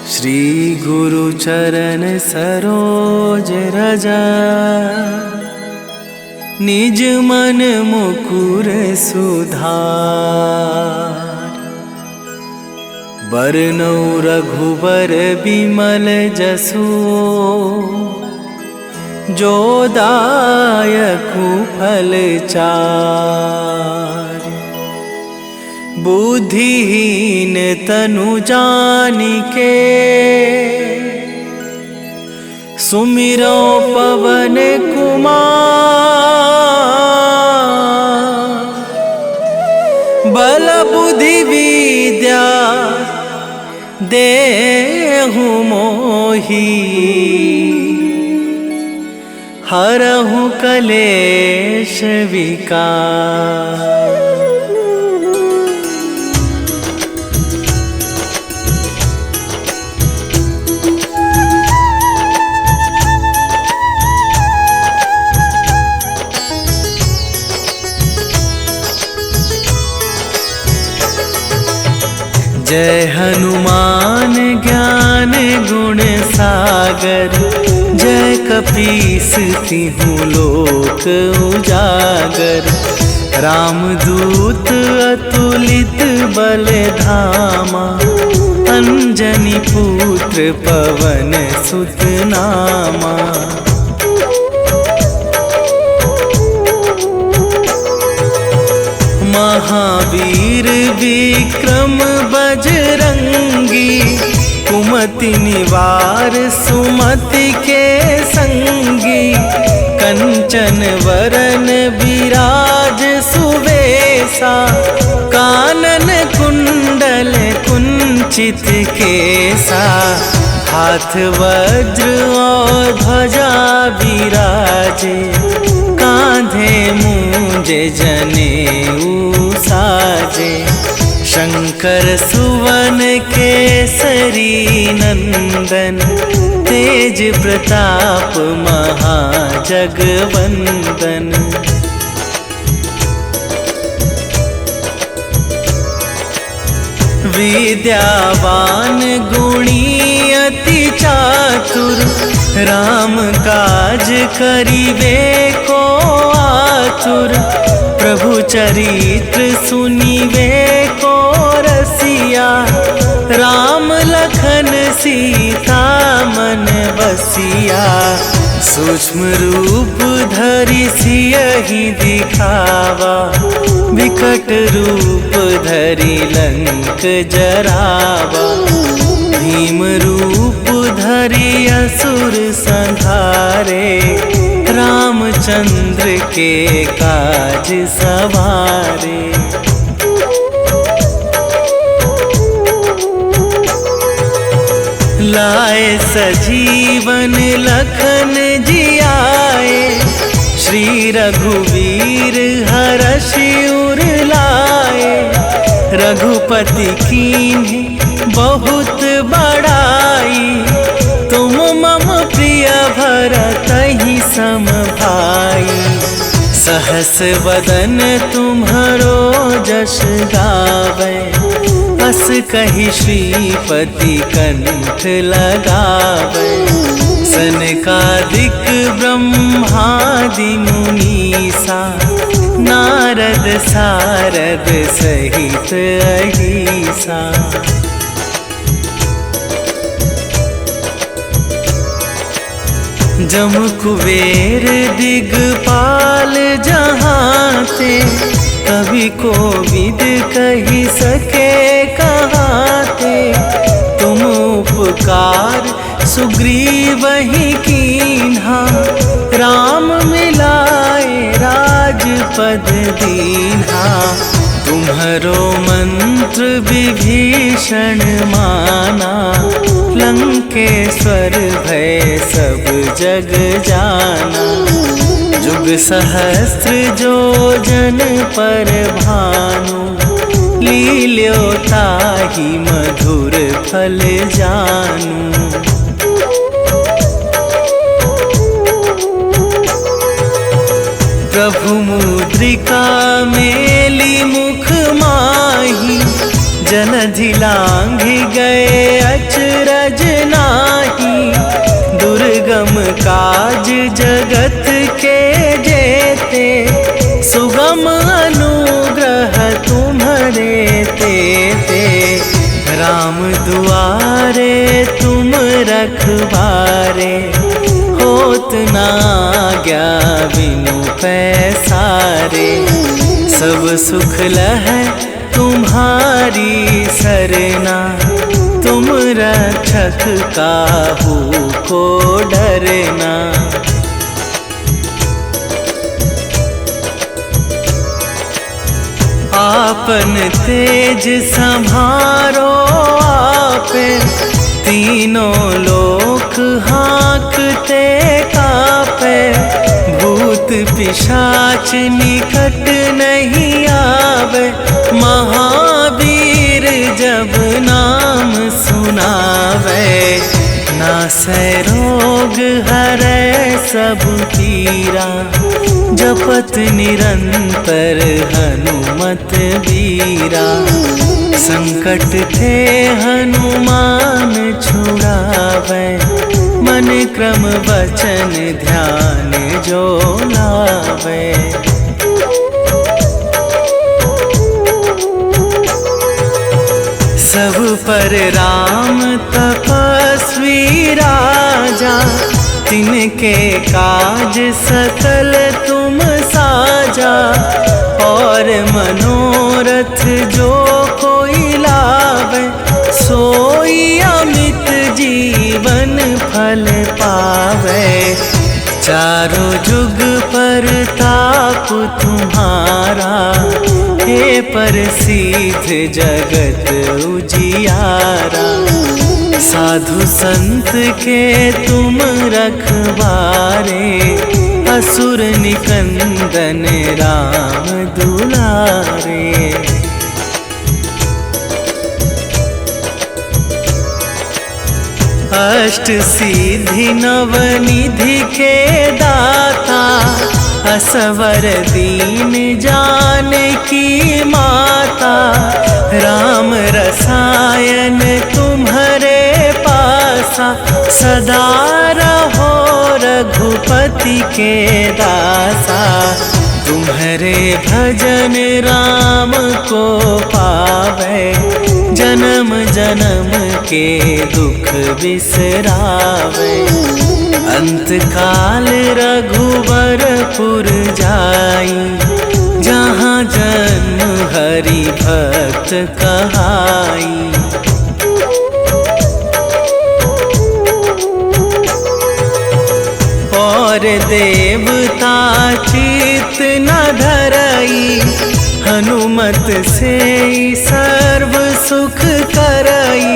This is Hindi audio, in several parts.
श्री गुरु चरण सरोज रजा, निज मन मुकुर सुधार। बरनौ रघुबर बिमल जसु, जो दायकु फल चार। बुद्धिहीन तनु जानिके, सुमिरो पवन कुमार। बल बुद्धि विद्या देहु मोहि, हरहु कलेश विकार। जय हनुमान ज्ञान गुण सागर, जय कपीस तिहु लोक उजागर। रामदूत अतुलित बल धामा, अंजनी पुत्र पवन सुत नामा। महावीर विक्रम बजरंगी, कुमति निवार सुमति के संगी। कंचन वरन विराज सुवेशा, कानन कुंडल कुंचित केसा। हाथ वज्र और ध्वजा विराजे, कांधे मूंज जनेऊ साजे। शंकर सुवन केसरी नंदन, तेज प्रताप महाजगवंदन। विद्यावान गुणी अति चातुर, राम काज करिबे को आतुर। प्रभु चरित्र सुनिबे को रसिया, राम लखन सीता मन बसिया। सूक्ष्म रूप धरि सियहि दिखावा, विकट रूप धरि लंक जरावा। भीम रूप धरि असुर संहारे, रामचंद्र के काज सवारे। लाए सजीवन लखन जियाए, श्री रघुवीर हरषि उर लाए। रघुपति कीन्ही बहुत बड़ाई, तुम मम प्रिय भरतहि सम भाई। सहस वदन तुम्हरो जस गावै, अस कहि श्रीपति कंठ लगावै। सनकादिक ब्रह्मादि मुनीसा, नारद सारद सहित अहिसा। जम कुबेर दिगपाल जहाते, कवि कोविद कहि सके कहाते। तुम उपकार सुग्रीवहि कीन्हा, राम मिलाए राजपद दीन्हा। तुम्हरो मंत्र विभीषण माना, लंकेश्वर भय सब जग जाना। जुग सहस्त्र जो जन पर भानु, लील्यो ताहि मधुर फल जानू। प्रभु मुद्रिका मेली मुख माही, जलधि लांघि गए अचरज नाही, दुर्गम काज जगत के जेते, सुगम अनुग्रह तुम्हारे तेते। राम दुआरे तुम रखवारे, होत ना आज्ञा बिनु पैसारे। सब सुख लहै तुम्हारी सरना, तुम रक्षक काहू को डरना। आपन तेज संभारो आपे, तीनों लोक हाँकते कापे। भूत पिशाच निकट नहीं आवे, महावीर जब नाम सुनावे। नासै रोग हरै सब पीरा, जपत निरंतर हनुमत बीरा। संकट ते हनुमान छुड़ावे, मन क्रम वचन ध्यान जो लावे। सब पर राम तपस्वी राजा, तिनके काज सकल तुम साजा। और मनोरथ जो कोई लावे, सोई अमित जीवन फल पावे। चारों जुग पर ताप तुम्हारा, हे प्रसिद्ध जगत उजियारा। साधु संत के तुम रखवारे, असुर निकंदन राम दुलारे। अष्ट सिद्धि नवनिधि के दाता, असवर दीन जानकी माता। राम रसायन तुम्हारे पासा, सदा रहो रघुपति के दासा। तुम्हारे भजन राम को पावे, जन्म जन्म के दुख बिसरावे। अंत काल रघुवरपुर जाई, जहाँ जन्म हरि भक्त कहाई। और देवता चित न धरई, हनुमत से सर्व सुख करई।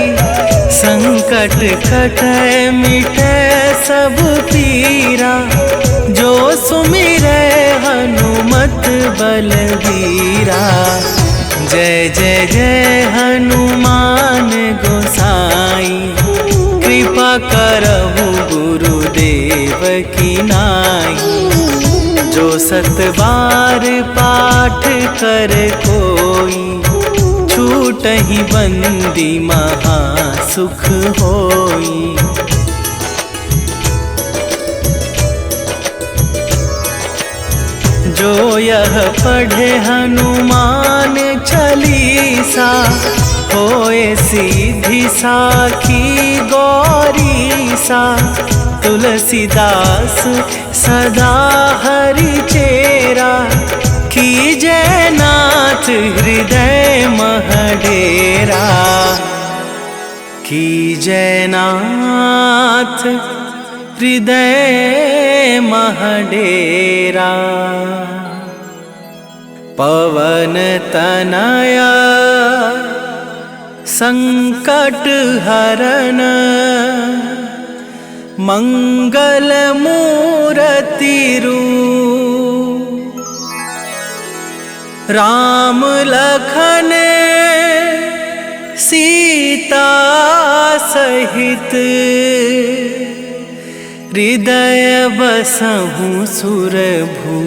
संकट कटै मिटै सब पीरा, जो सुमिरै हनुमत बलबीरा। जय जय जय हनुमान गोसाई, कृपा करहु गुरुदेव की नाई। जो सत बार पाठ कर कोई, छूटहि बंदी महा सुख होई। जो यह पढ़े हनुमान चालीसा, होए सीधी साखी गौरीसा। तुलसीदास सदा हरि चेरा, कीजै नाथ हृदय महडेरा। कीजै नाथ हृदय महडेरा। पवन तनया संकट हरन, मंगल मूरति रूप। राम लखन सीता सहित, हृदय बसहु सुरभू।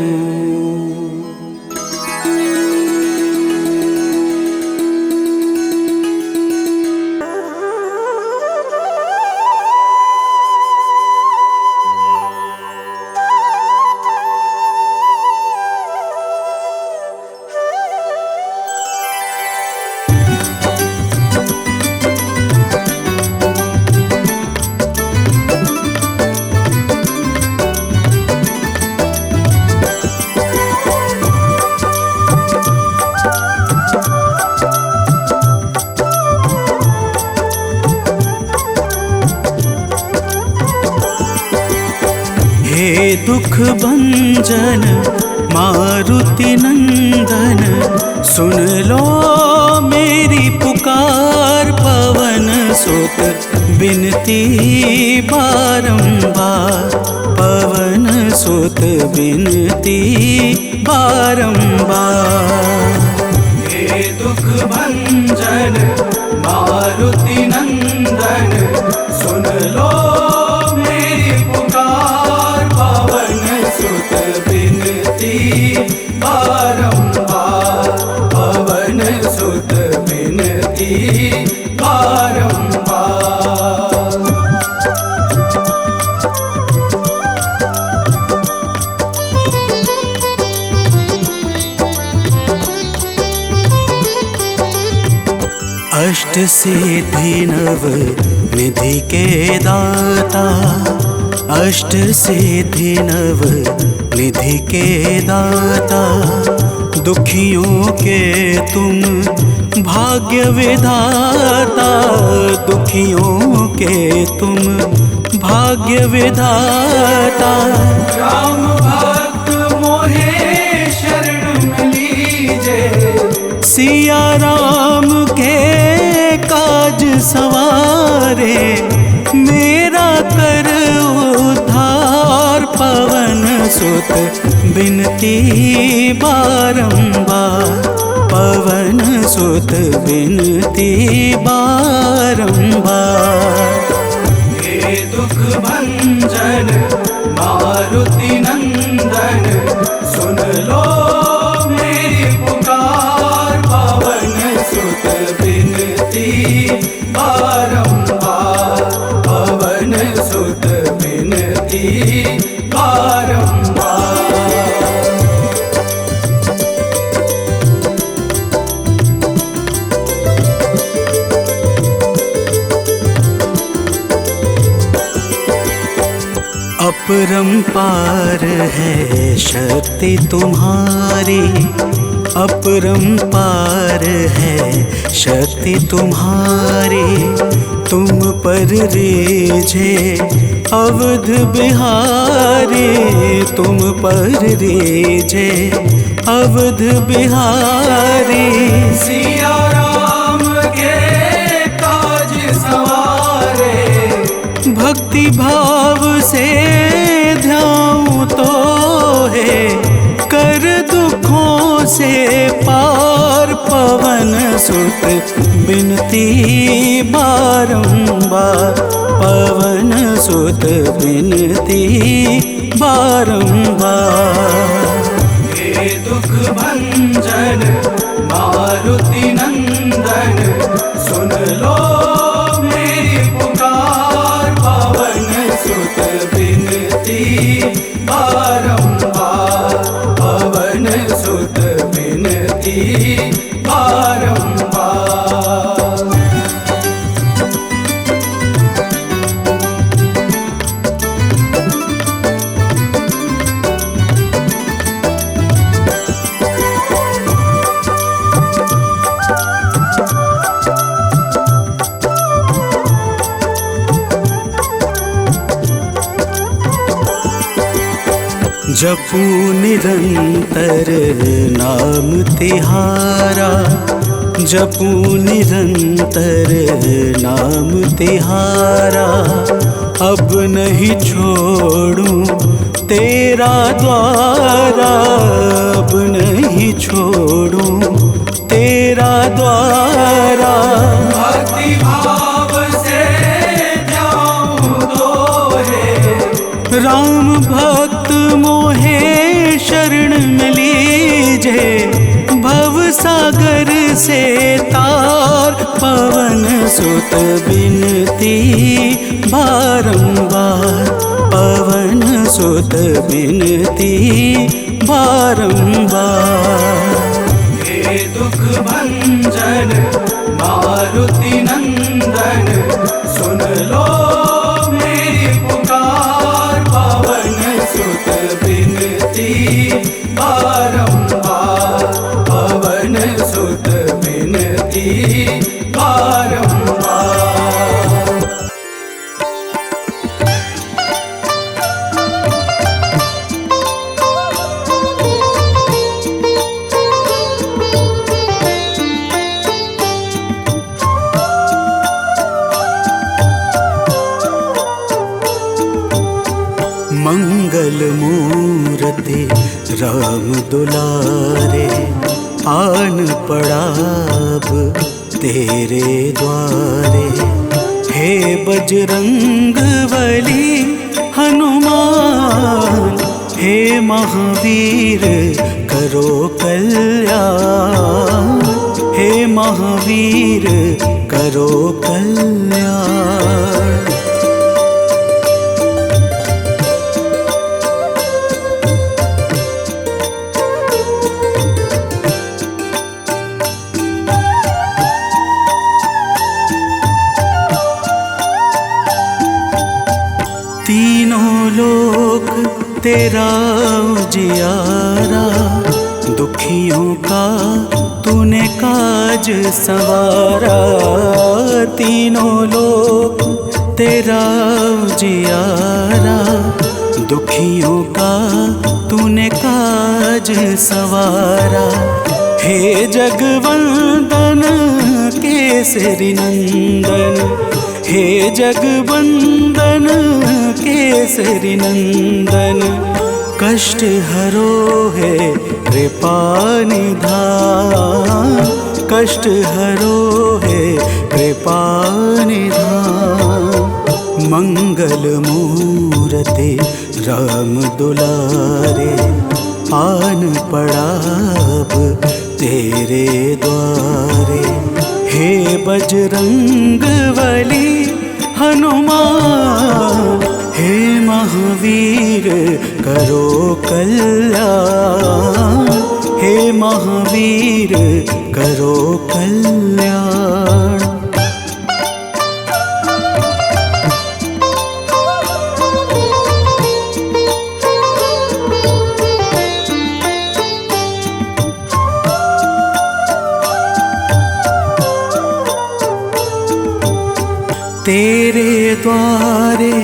दुख भंजन मारुति नंदन, सुन लो मेरी पुकार। पवन सुत बिनती बारंबार, पवन सुत बिनती बारंबार। हे दुख भंजन मारुति नंदन, सुन लो मेरी पुकार। पवन सुत बिनती बारंबार, पवन सुत बिनती बारंबार। अष्ट सिद्धि नव निधि के दाता, अष्ट सिद्धि नव निधि के दाता। दुखियों के तुम भाग्य विधाता, दुखियों के तुम भाग्य विधाता। राम भक्त मोहे शरण में लीजे, सिया राम के काज सवारे। मेरा कर उद्धार, पवन सुत बिनती बारंबार, पवन सुत बिनती बारंबार। हे दुख भंजन मारुति नंदन, सुन लो मेरी पुकार। पवन सुत बिनती बारंबार, पवन सुत बिनती बारंबार। अपरंपार है शक्ति तुम्हारी, अपरंपार है शक्ति तुम्हारी। तुम पर रीझे अवध बिहारी, तुम पर रीझे अवध बिहारी। सिया राम के काज सवारे, भक्ति भाव से ध्याऊं तो है कर दुखों से पार। पवन सुत बिनती बारंबार, पवन सुत बिनती बारंबार। हे दुख भंजन मारुति नंदन, सुन लो मेरी पुकार। पवन सुत बिनती बारंबार, पवन सुत बिनती बारंबार। जपू निरंतर नाम तिहारा, जपू निरंतर नाम तिहारा। अब नहीं छोड़ूं तेरा द्वारा, अब नहीं छोड़ूं तेरा द्वारा। भक्ति भाव से जाऊं तो है राम भक्त मोहे शरण में लीजे। भव सागर से तार, पवन सुत बिनती बारंबार, पवन सुत बिनती बारंबार। हे दुख भंजन मारुति नंदन, सुन लो मेरी पुकार। पवन सुत बिनती बारंबार, पवन सुत बिनती बारंबार। राम दुलारे आन पड़ा अब तेरे द्वारे। हे बजरंग बली हनुमान, हे महावीर करो कल्याण, हे महावीर करो कल्याण। तीनों लोक तेरा उजियारा, दुखियों का तूने काज संवारा। तीनों लोक तेरा उजियारा, दुखियों का तूने काज संवारा। हे जगवंदन केसरी नंदन, हे जगवंदन केसरी नंदन, कष्ट हरो है कृपा निधान, कष्ट हरो है कृपा निधान। मंगल मूर्ति राम दुलारे आन पड़ा अब तेरे द्वारे। हे बजरंग बली हनुमान, हे महावीर करो कल्याण, हे महावीर करो कल्याण। तेरे द्वारे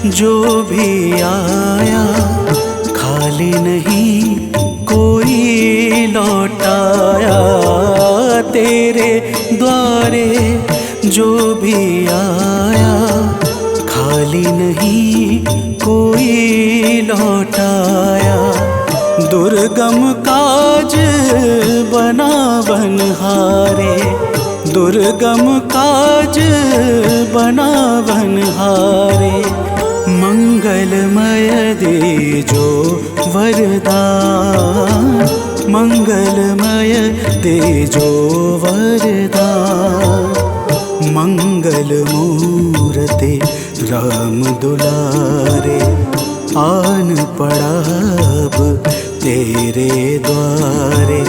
जो भी आया, खाली नहीं कोई लौटाया। तेरे द्वारे जो भी आया, खाली नहीं कोई लौटाया। दुर्गम काज बना बनहारे, दुर्गम काज बना बनहारे। मंगलमय दे जो वरदान, मंगलमय दे जो वरदान। मंगल मूर्ति राम दुलारे आन पड़ा अब तेरे द्वारे।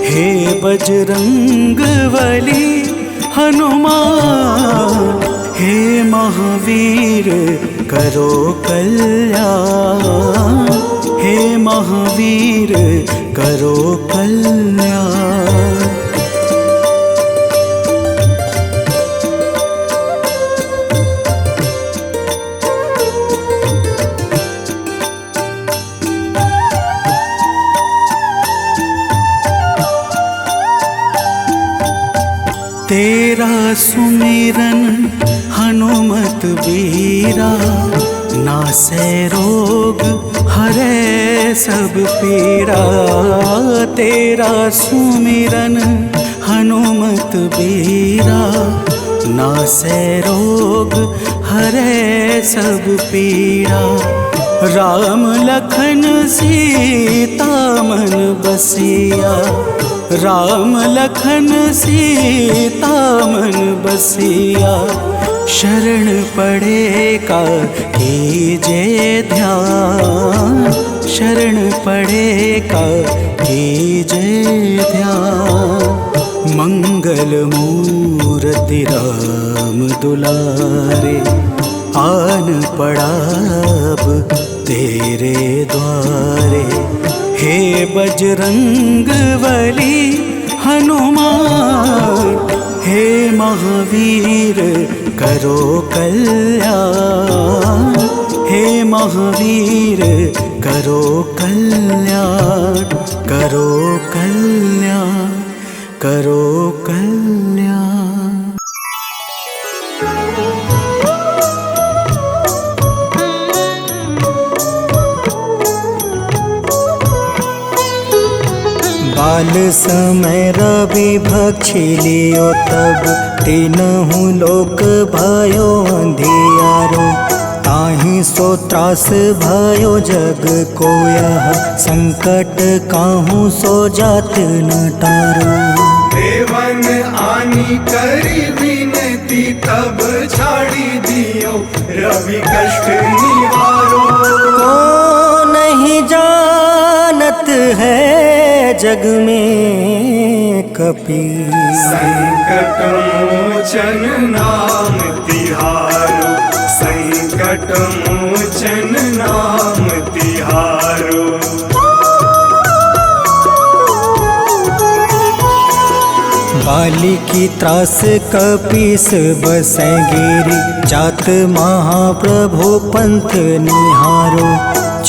हे बजरंग बली हनुमान, हे महावीर करो कल्याण, हे महावीर करो कल्याण। तेरा सुमिरन हनुमत बीरा, नासै रोग हरै सब पीड़ा। तेरा सुमिरन हनुमत बीरा, नासै रोग हरै सब पीड़ा। राम लखन सीता मन बसिया, राम लखन सीता मन बसिया। शरण पड़े का कीजे ध्यान, शरण पड़े का कीजे ध्यान। मंगल मूर्ति राम दुलारे आन पड़ा अब तेरे द्वारे। हे बजरंग बली हनुमान, हे महावीर करो कल्याण, हे महावीर करो कल्याण, करो कल्याण, करो कल्याण। काल समय रवि भक्षी लियो तब तीनहु लोक भयो अंधियारो। ताहि सो त्रास भयो जग को यह संकट काहू सो जात न टारो। देवन आनी करी विनती तब छाड़ी दियो रवि कष्ट निवारो। को नहीं जानत है जग में कपि संकट मोचन नाम तिहारो। संकट मोचन नाम तिहारो। बाली की त्रास कपीस बसै गिरी जात महाप्रभु पंथ निहारो।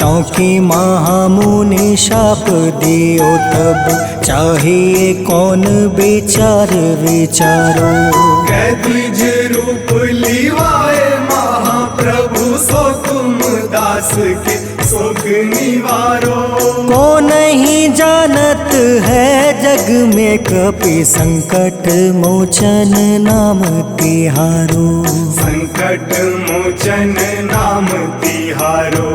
चौकी महामुनि शाप दियो तब चाहिए कौन विचार विचारो। कैदिज रूप लिवाए महाप्रभु सो तुम दास के शोक निवारो। को नहीं जानत है जग में कपि संकट मोचन नाम तिहारो। संकट मोचन नाम तिहारो।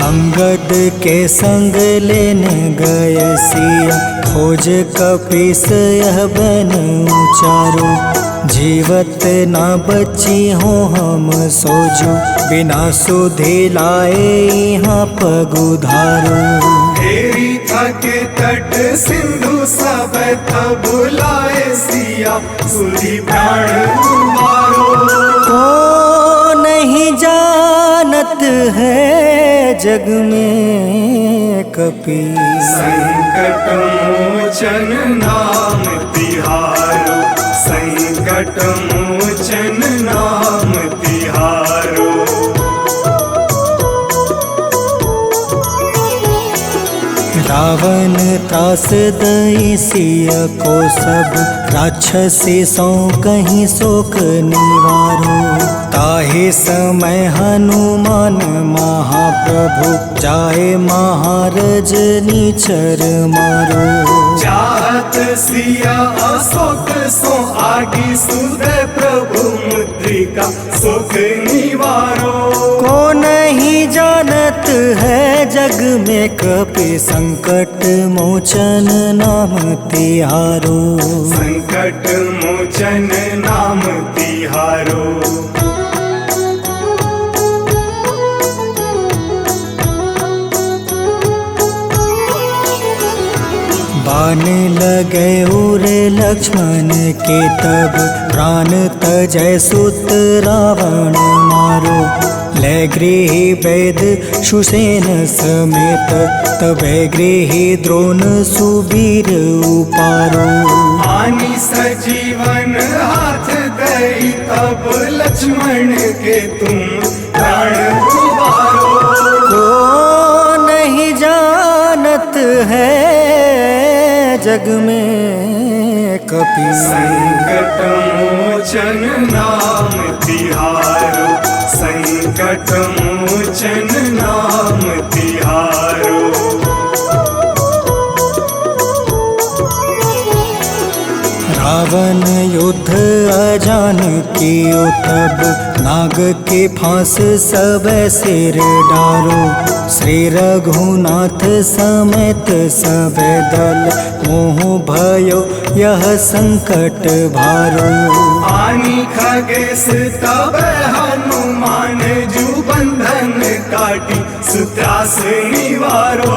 अंगद के संग लेने गए सिया खोज कपीस यह बन उचारो। जीवत ना बची हो हम सोजो बिना सुधि लाए यहाँ पग उधारो। तेरी थके तट सिंधु सब तब लाए सिया सुधि प्राण तुम्हारो। को नहीं जानत है जग में कपि संकट मोचन नाम तिहारो। संकट मोचन नाम तिहारो। रावण त्रास दई सिया को सब राक्षसी सो कहीं शोक निवारो। ताहि समय हनुमान महाप्रभु जाए महारज नीचर मारो। चाहत सिया अशोक सो आगी सुदय प्रभु मुद्रिका सुख निवारो। को नहीं जानत है जग में कपि संकट मोचन नाम तिहारो। संकट मोचन नाम तिहारो। बाण लगे उर लक्ष्मण के तब प्राण तजय सुत रावण मारो। ले गृह वैद सुसेन समेत तबे गृह द्रोण सुबीर उपारो। आनी सजीवन हाथ दई तब लक्ष्मण के तुम प्राण उबारो। को नहीं जानत है जग में कपि संकट मोचन नाम तिहारो। संकट मोचन नाम तिहारो। रावण युद्ध अजान कियो तब नाग के फांस सब सिर डारो। श्री रघुनाथ समेत सब दल मोह भयो यह संकट भारो। आनी खगेश तब हनुमान जू बंधन काटी सुत्रास निवारो।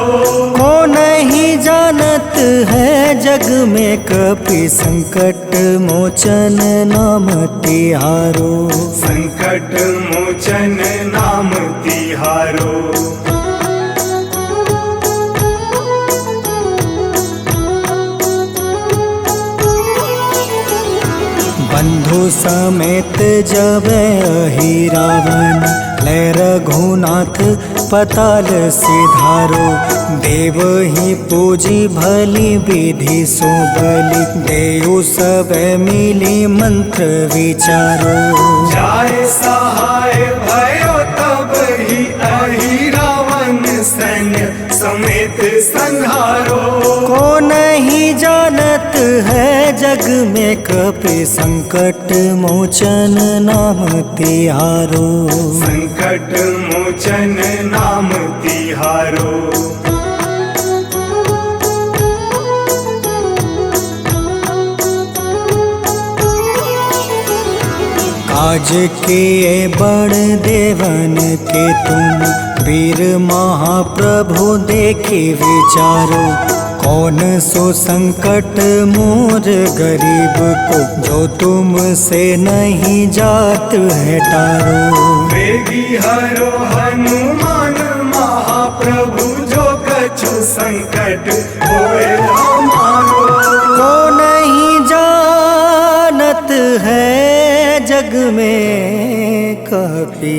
को नहीं जानत है जग में कपि संकट मोचन नाम तिहारो। संकट मोचन नाम तिहारो। बंधु समेत जब अहि रावण ले रघुनाथ पताल सिधारो। देव ही पूजी भली विधि सो बलि, देव सब मिली मंत्र विचारो। जाय सहाय भयो तब ही अहि रावण सैन्य समेत संहारो। को नहीं जानत है जग में कपि संकट मोचन नाम तिहारो। संकट मोचन नाम तिहारो। काज किए बड़ देवन के तुम, वीर महाप्रभु देखे विचारो। कौन सो संकट मोर गरीब को, जो तुमसे नहीं जात है टारो। वेगी हरो हनुमान महाप्रभु, जो कछु संकट होए हमारो। को नहीं जानत है जग में कपि,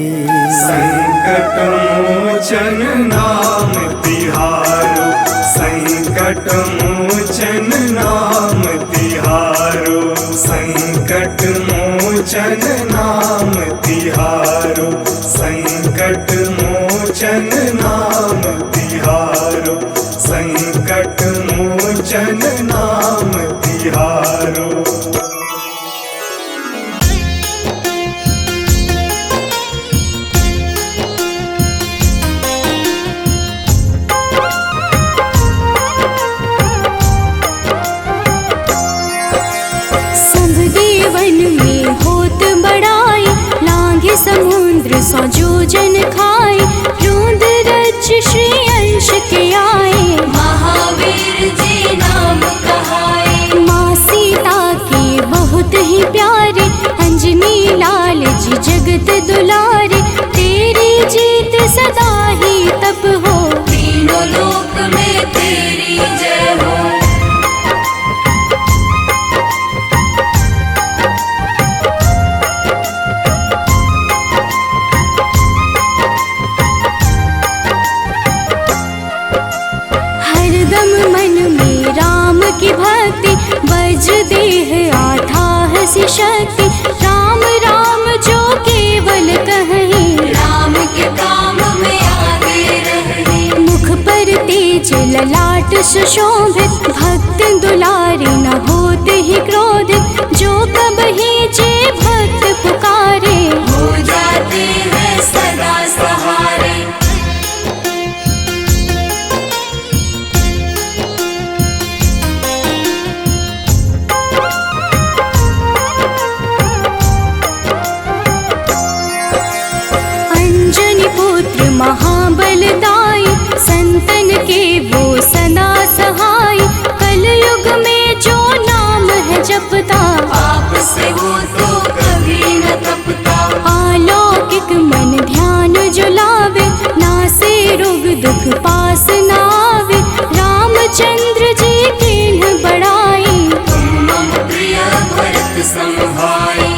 संकट मोचन नाम तिहारो। संकट मोचन नाम तिहारो। संकट मोचन नाम तिहारो। संकट मोचन नाम तिहारो। संकट मोचन नाम तिहारो। समुद्र सौ जोजन खाए, रूंद रज श्री अंश के आए। महावीर जी नाम कहाए। माँ सीता के बहुत ही प्यारे, अंजनी लाल जी जगत दुलारे। तेरी जीत सदा ही तब हो, तीनों लोक में तेरी जय हो। की भक्ति वज्र देह आठाह सी शक्ति। राम राम जो केवल कहें, राम के काम में आगे रहे। मुख पर तेज ललाट सुशोभित, भक्त दुलारे न होत ही क्रोधित। जो कब ही जे भक्त पुकारे, हो जाते हैं सदा सहारे। महाबलदाई, संतन के वो सदा सहाय। कलयुग में जो नाम है जपता, आपसे वो तो कभी न तपता। अलौकिक मन ध्यान जो लावे, नासे रोग दुख पास न आवे। रामचंद्र जी तिन्ह बड़ाई, तुम मम प्रिय भरत सम भाई।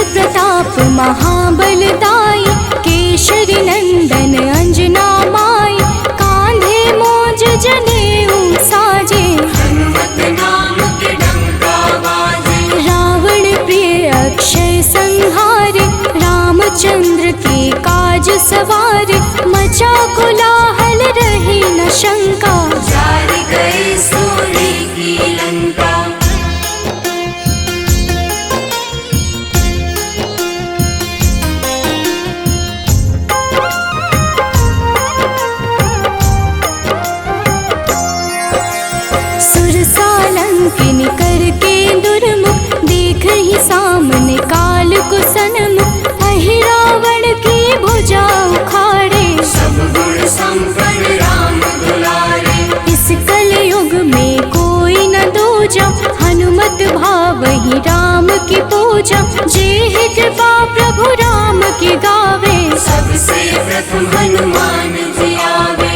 प्रताप महाबलदाई, केशरी नंदन अंजना माई। कांधे मोज जनेऊ साजे, हनुमत नाम के डंका बाजे। रावण प्रिय अक्षय संहारे, रामचंद्र के काज सवारे। मचा कोलाहल रही न शंका, जार गए सूर्य की लंका। किन करके दुर्मुख, देख ही सामने काल को सन्मुख। अहि रावण की भुजा उखाड़े, सब गुण संपन्न राम दुलारे। इस कलयुग में कोई न दूजा, हनुमत भाव ही राम की पूजा। जे कृपा प्रभु राम की गावे, सबसे प्रथम हनुमान जी आवे।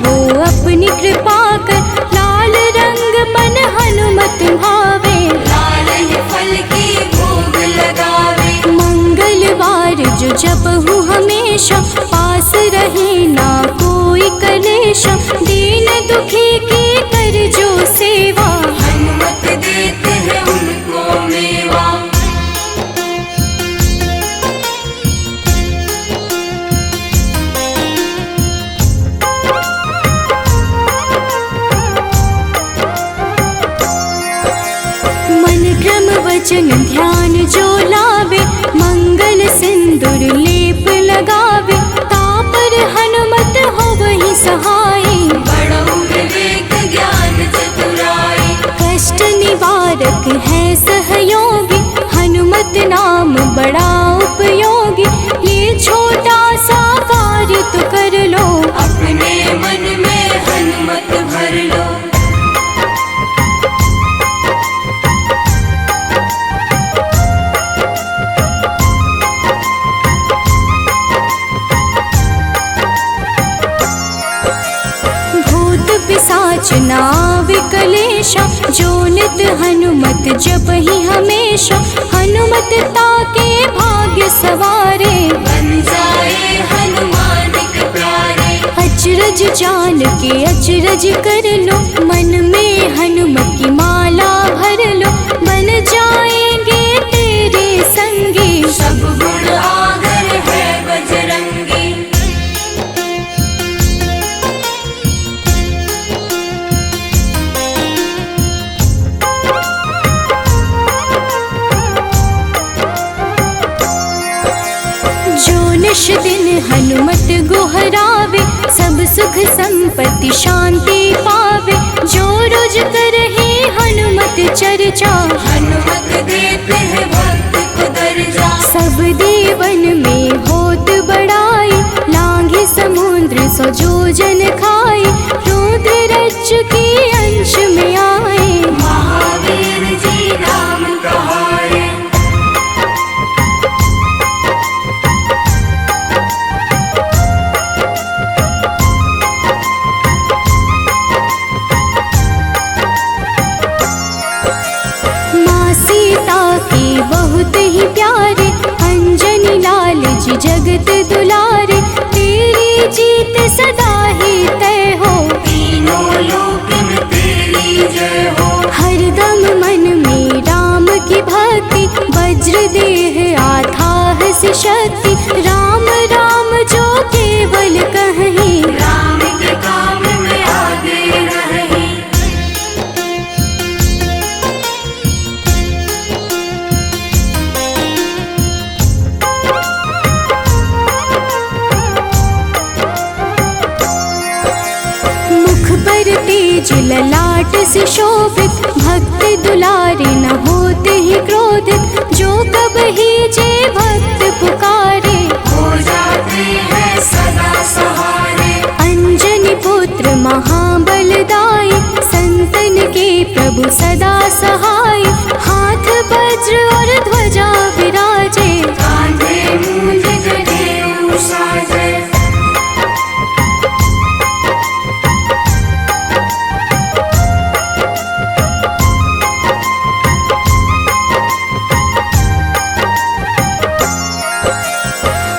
हो अपनी कृपा कर। लाल रंग मन हनुमत भावे, लाल ही फल की भोग लगावे। मंगलवार जो जपहु हमेशा, पास रहे ना कोई कलेशा। दीन दुखी की कर जो सेवा, हनुमत देते हैं उनको मेवा। मन क्रम वचन ध्यान जो लावे, मंगल सिंदूर लेप लगावे। तापर हनुमत हो वही सहाय, बड़ो विवेक ज्ञान चतुराई। कष्ट निवारक है सहयोगी, हनुमत नाम बड़ा उपयोगी। ये छोटा सा कार्य तो कर लो, अपने मन में हनुमत भर लो। भूत पिशाच नाव कलेशा, जो नित हनुमत जप ही हमेशा। हनुमत ताके भाग्य सवारे, बन जाए हनुमान के प्यारे। अचरज जान के अचरज कर लो, मन में हनुमत की माला भर लो। बन जाएंगे तेरे संगी, सब गुण आगर है बजरंगी। जो निश दिन हनुमत गोहरावे, सब सुख संपत्ति शांति पावे। जो रोज करहे हनुमत चर्चा, हनुमत देते हैं भक्त को दर्जा। सब देवन में होत बड़ाई, लांघे समुद्र सो जो जन खाए। रुद्र रज के अंश में आए, महावीर जी नाम कहाए। माँ सीता के बहुत ही प्यारे, अंजनी लाल जी जगत दुलारे। तेरी जीत सदा ही तय हो, तीनों लोक में तेरी जय हो। हरदम मन में राम की भक्ति, वज्र देह आधार से शक्ति। राम राम जो केवल कहीं, राम के काम में आगे रहे। मुख पर तेज ललाट से शोभित, भक्त दुलारे न होते ही क्रोधित। जो कब ही जे भक्त पुकारे, हो जाते हैं सदा सहारे। अंजनी पुत्र महाबलदाई, संतन के प्रभु सदा सहाय। हाथ वज्र और ध्वजा विराजे, कांधे मूंज जनेऊ साजे।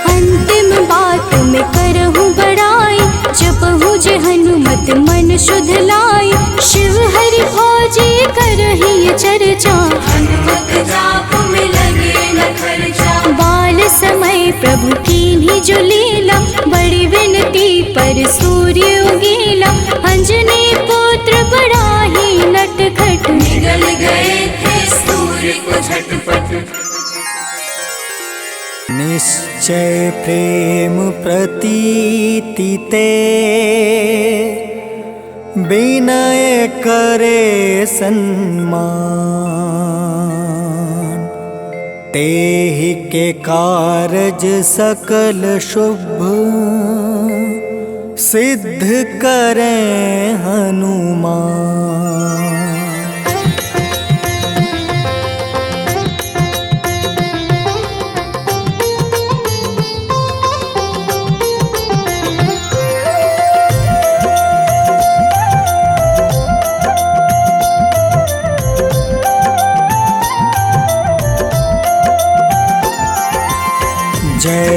अंतिम बात में करहूँ बड़ाई, जपहु जे हनुमत मन शुद्ध लाई। शिव हरि फौजी करहि ये चर्चा, हनुमत जाप में लगे न खर्चा। बाल समय प्रभु कीन्ही जो लीला, बड़ी विनती पर सूर्य उगीला। अंजनी पुत्र बड़ा ही नटखट, निगल गए थे सूर्य को झटपट। निश्चय प्रेम प्रतीति ते, विनय करे सन्मान। तेहि के कारज सकल शुभ, सिद्ध करें हनुमान।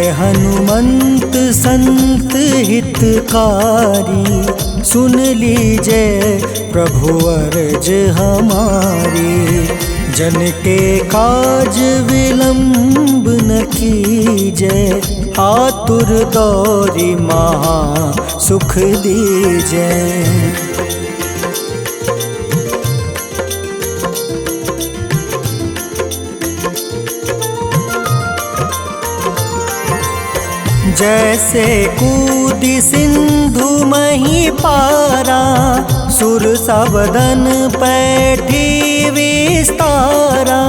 जय हनुमंत संत हितकारी, सुन लीजिए प्रभु अर्ज हमारी। जन के काज विलंब न कीजय, आतुर दौरी महा सुख दीजय। जैसे कूदी सिंधु मही पारा, सुर सबदन पैठी विस्तारा।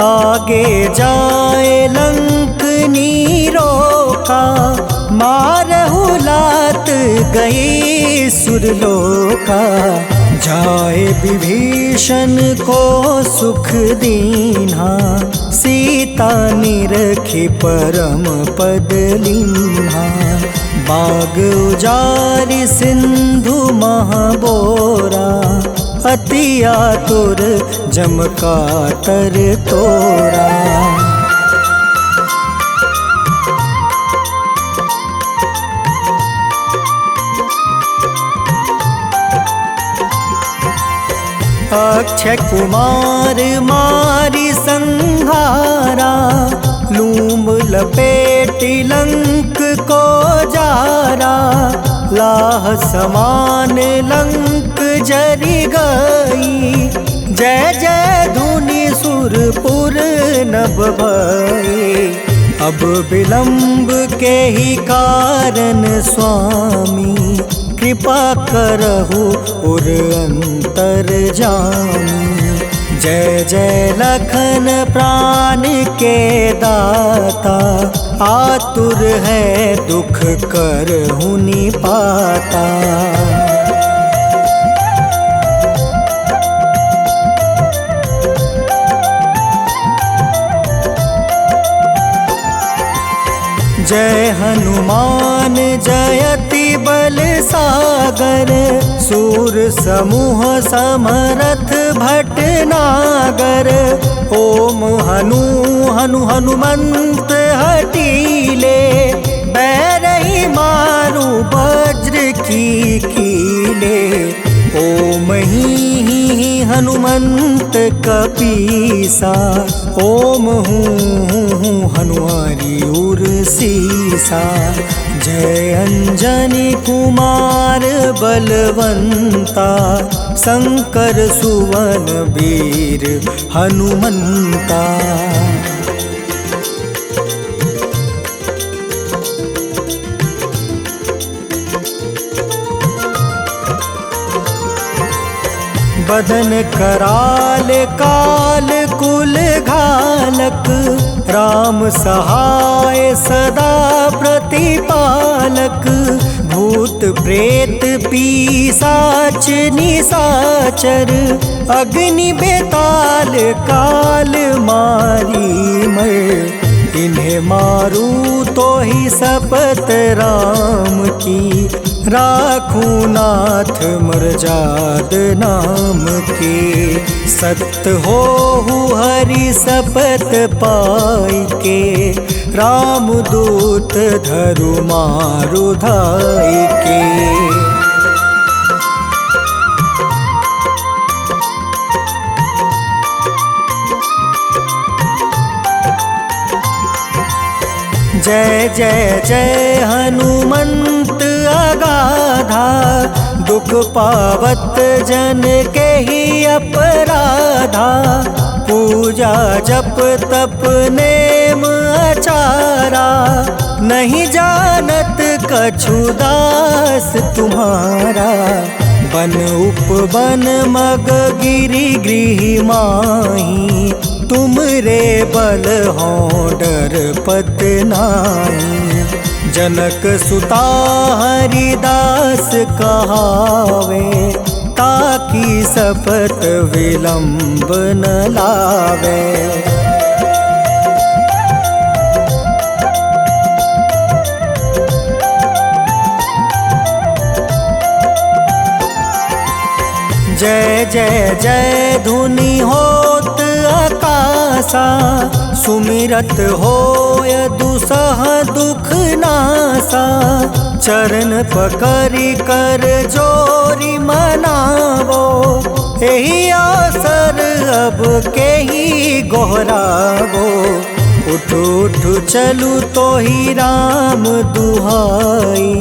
आगे जाए लंक नीरोका, मारहु लात गई सुरलोका। जाए विभीषण को सुख दीन्हा, सीता निरखी परम पद लीन्हा। बाग उजारि सिंधु महाबोरा, अति आतुर जम कातर तोरा। अक्षय कुमार मारी संहारा, लूम लपेटी लंक को जारा। लाह समान लंक जरी गई, जय जय धुनि सुरपुर नभ भई। अब विलंब के ही कारण स्वामी, कृपा करहु उर अंतर जामी। जय जय लखन प्राण के दाता, आतुर है दुख करहु निपाता। जय हनुमान जयति बल सागर, सूर समूह समरथ भटनागर। ओम हनु हनु हनुमंत हटीले, बैरही मारु वज्र की कीले। ओम ही हनुमंत कपीसा, ओम हूँ हनुमारी उर सीसा। जय अंजनी कुमार बलवंता, शंकर सुवन वीर हनुमंता। बदन कराल काल कुल घालक, राम सहाय सदा प्रतिपालक। भूत प्रेत पिशाच निशाचर, अग्नि बेताल काल मारी मर। इन्हें मारू तो ही शपथ राम की, राखू नाथ मर्जाद नाम की। सत्य हो हरि शपथ पाई के, राम दूत धरु मारु धाई के। जय जय जय हनुमंत अगाधा, दुख पावत जन के ही अपराधा। पूजा जप तप नेम आचारा, नहीं जानत कछु दास तुम्हारा। बन उपवन मग गिरि गृह माही, तुम रे बल हो डर पत नाई। जनक सुता हरिदास कहावे, ताकि शपथ विलंब न लावे। जय जय जय धुनि होत आकाश, आसा, सुमिरत होय दुसह दुख नासा। चरण पकड़ी कर जोरी मनावो, एही अवसर अब के ही गोहरावो। उठ उठ चलू तो ही राम दुहाई,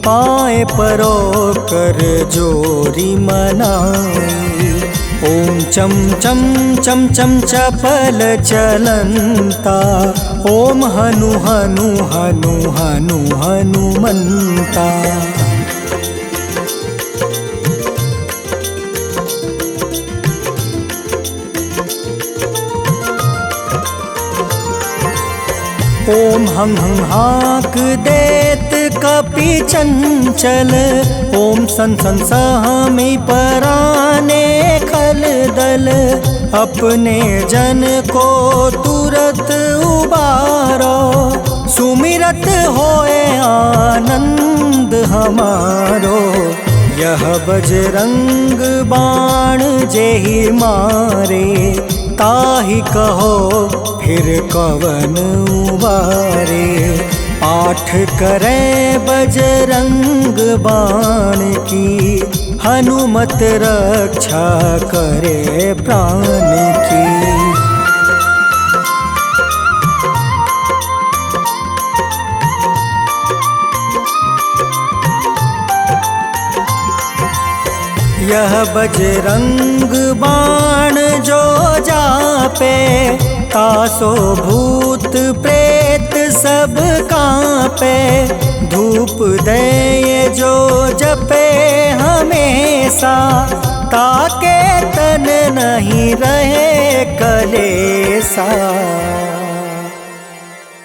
पाए परो कर जोरी मनाई। ओम चम चम चम चम चपल चलंता, ओम हनु हनु हनु हनु हनुमंता। ओम हं हं हाक देत कपि चंचल, ओम सन सन सहमी पराने खल दल। अपने जन को तुरत उबारो, सुमिरत होए आनंद हमारो। यह बजरंग बाण जेहि मारे, ताहि कहो फिर कवन उबारे। पाठ करे बजरंग बाण की, हनुमत रक्षा करे प्राण की। यह बजरंग बाण जो जापे, तासो भूत प्रेत सब कांपे। धूप दे जो जपे हमेशा, ताके तन नहीं रहे कलेसा।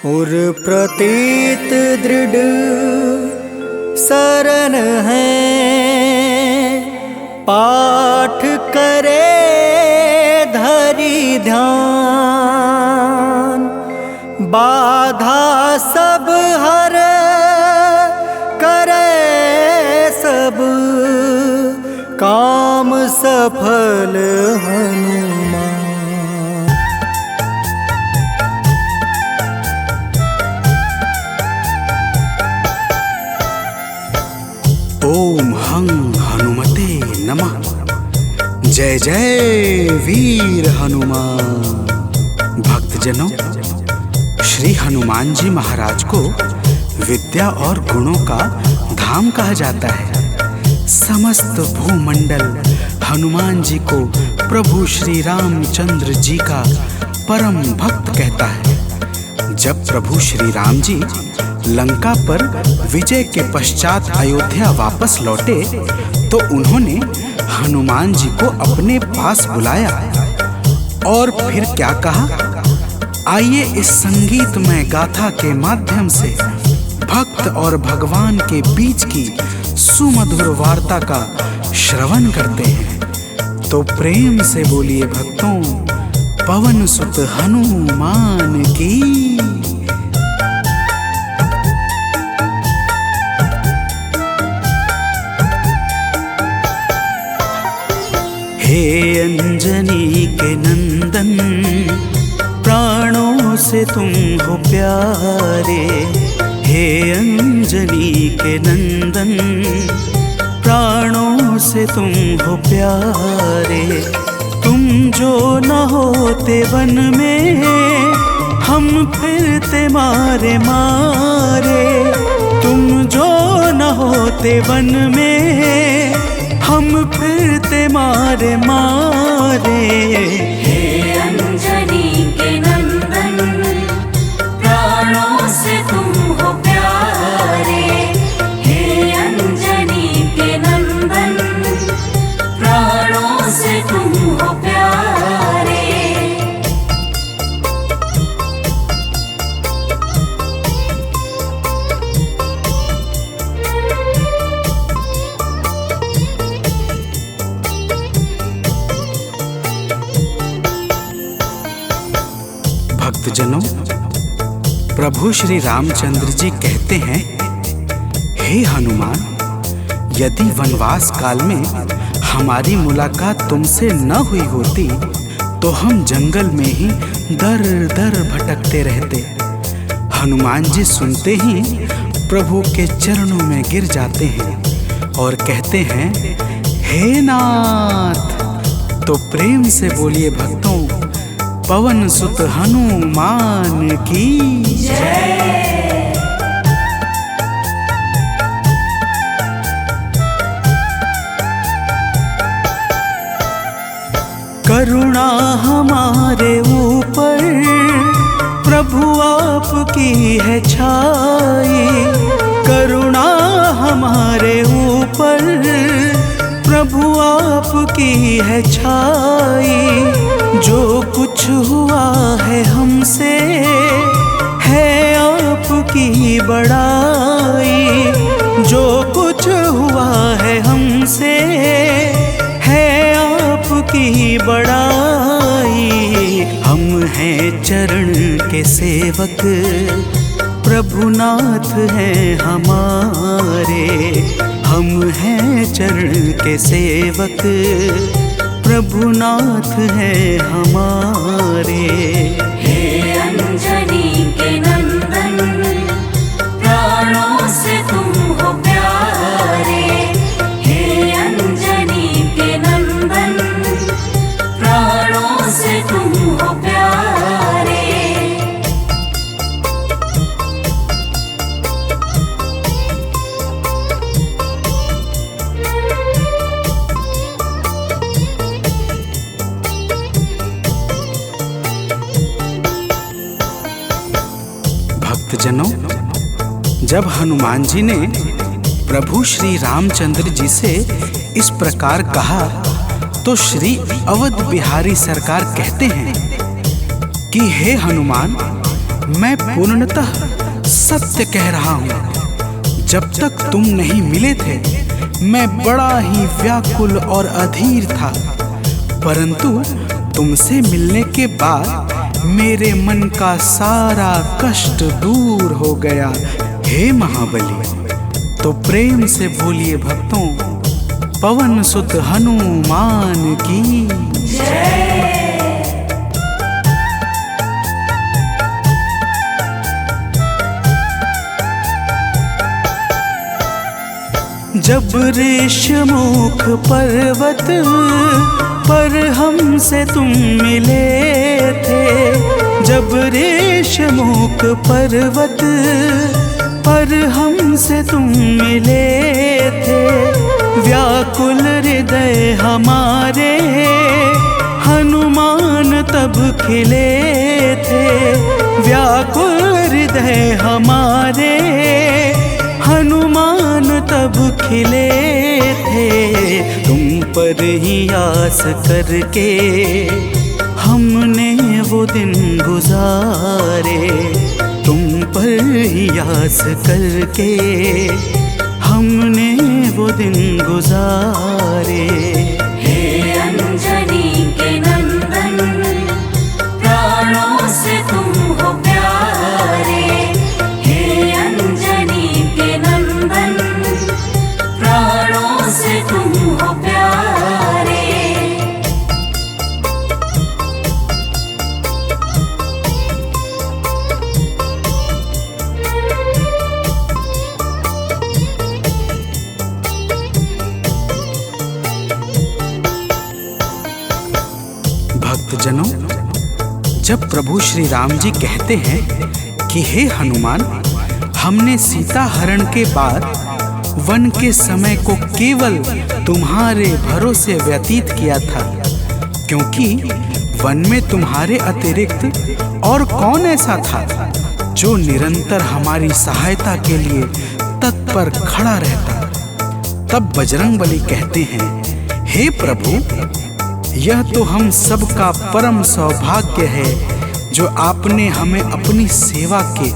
उर प्रतीत दृढ़ शरण है, पाठ करे धरि ध्यान। बाधा सब हर करे सब, काम सफल हनुमान। ओम हं हनुमते नमः। जय जय वीर हनुमान। भक्तजनों, श्री हनुमान जी महाराज को विद्या और गुणों का धाम कहा जाता है। समस्त भूमंडल हनुमान जी को प्रभु श्री रामचंद्र जी का परम भक्त कहता है। जब प्रभु श्री राम जी लंका पर विजय के पश्चात अयोध्या वापस लौटे, तो उन्होंने हनुमान जी को अपने पास बुलाया और फिर क्या कहा, आइए इस संगीतमय गाथा के माध्यम से भक्त और भगवान के बीच की सुमधुर वार्ता का श्रवण करते हैं। तो प्रेम से बोलिए भक्तों, पवन सुत हनुमान की। हे अंजनी के नंदन, प्राणों से तुम हो प्यारे। हे अंजनी के नंदन, प्राणों से तुम हो प्यारे। तुम जो न होते वन में, हम फिरते मारे मारे। तुम जो न होते वन में, हम फिरते मारे मारे। हे अंजनी के नंदन, प्राणों से तुम हो प्यारे। हे अंजनी के नंदन, प्राणों से तुम हो प्यारे। भक्तजनों, प्रभु श्री रामचंद्र जी कहते हैं, हे हनुमान, यदि वनवास काल में हमारी मुलाकात तुमसे न हुई होती तो हम जंगल में ही दर दर भटकते रहते। हनुमान जी सुनते ही प्रभु के चरणों में गिर जाते हैं और कहते हैं, हे नाथ। तो प्रेम से बोलिए भक्तों, पवन सुत हनुमान की जय। करुणा हमारे ऊपर प्रभु आपकी है छाई। करुणा हमारे ऊपर प्रभु आपकी है छाई। जो कुछ हुआ है हमसे है आपकी बड़ाई। जो कुछ हुआ है हमसे की बड़ाई। हम हैं चरण के सेवक, प्रभुनाथ हैं हमारे। हम हैं चरण के सेवक, प्रभुनाथ हैं हमारे। हे अंजनी के नंदन, प्राणों से तुम हो प्यारे। हे अंजनी के नंदन, प्राणों से तुम हो प्यारे। भक्तजनों, जब हनुमान जी ने प्रभु श्री रामचंद्र जी से इस प्रकार कहा तो श्री अवध बिहारी सरकार कहते हैं कि हे हनुमान, मैं पूर्णतः सत्य कह रहा हूँ। जब तक तुम नहीं मिले थे मैं बड़ा ही व्याकुल और अधीर था, परंतु तुमसे मिलने के बाद मेरे मन का सारा कष्ट दूर हो गया। हे महाबली, तो प्रेम से बोलिए भक्तों, पवन सुत हनुमान की जय। जब ऋषमुख पर्वत पर हमसे तुम मिले थे। जब ऋषमुख पर्वत पर हमसे तुम मिले थे। व्याकुल हृदय हमारे हनुमान तब खिले थे। व्याकुल हृदय हमारे हनुमान तब खिले थे। तुम पर ही आस करके हमने वो दिन गुजारे। तुम पर ही आस करके हमने वो दिन गुजारे। हे अंजनी के नंदन, प्राणों से तुम हो प्यारे। हे अंजनी के नंदन, प्राणों से तुम हो प्यारे। भक्तजनों, जब प्रभु श्री राम जी कहते हैं कि हे हनुमान, हमने सीता हरण के बाद वन के समय को केवल तुम्हारे भरोसे व्यतीत किया था, क्योंकि वन में तुम्हारे अतिरिक्त और कौन ऐसा था जो निरंतर हमारी सहायता के लिए तत्पर खड़ा रहता। तब बजरंगबली कहते हैं, हे प्रभु, यह तो हम सबका परम सौभाग्य है जो आपने हमें अपनी सेवा के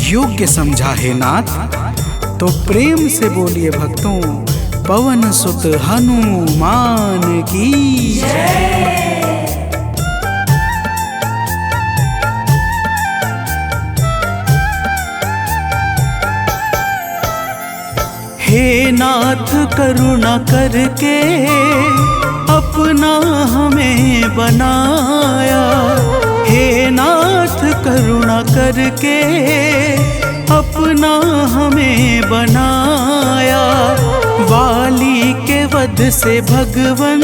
योग्य समझा है नाथ। तो प्रेम से बोलिए भक्तों, पवन सुत हनुमान की जय। हे नाथ, करुणा करके अपना हमें बनाए। करके अपना हमें बनाया। वाली के वध से भगवन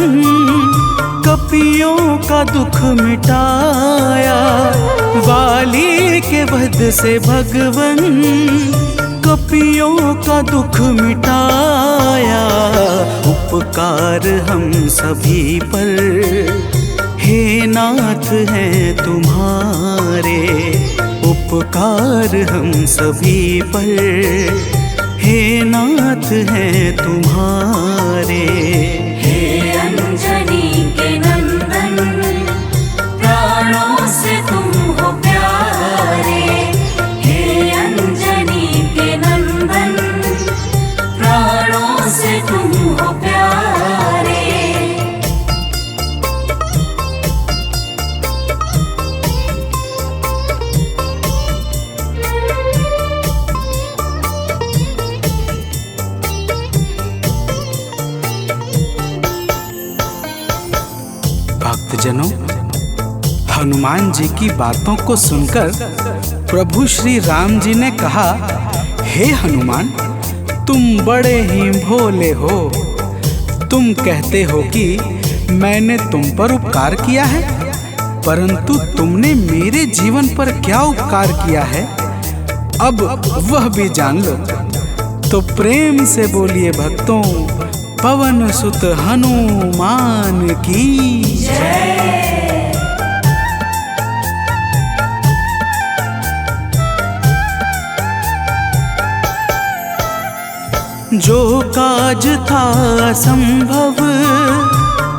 कपियों का दुख मिटाया। वाली के वध से भगवन कपियों का दुख मिटाया। उपकार हम सभी पर हे नाथ हैं तुम्हारे। उपकार हम सभी पर हे नाथ हैं तुम्हारे। हे अंजनी के नंदन, प्राणों से तुम हो प्यारे। हे अंजनी के नंदन, प्राणों से तुम हो प्यारे। भक्तजनों, हनुमान जी की बातों को सुनकर प्रभु श्री राम जी ने कहा, हे हनुमान, तुम बड़े ही भोले हो। तुम कहते हो कि मैंने तुम पर उपकार किया है, परंतु तुमने मेरे जीवन पर क्या उपकार किया है, अब वह भी जान लो। तो प्रेम से बोलिए भक्तों, पवन सुत हनुमान की जय। जो काज था असंभव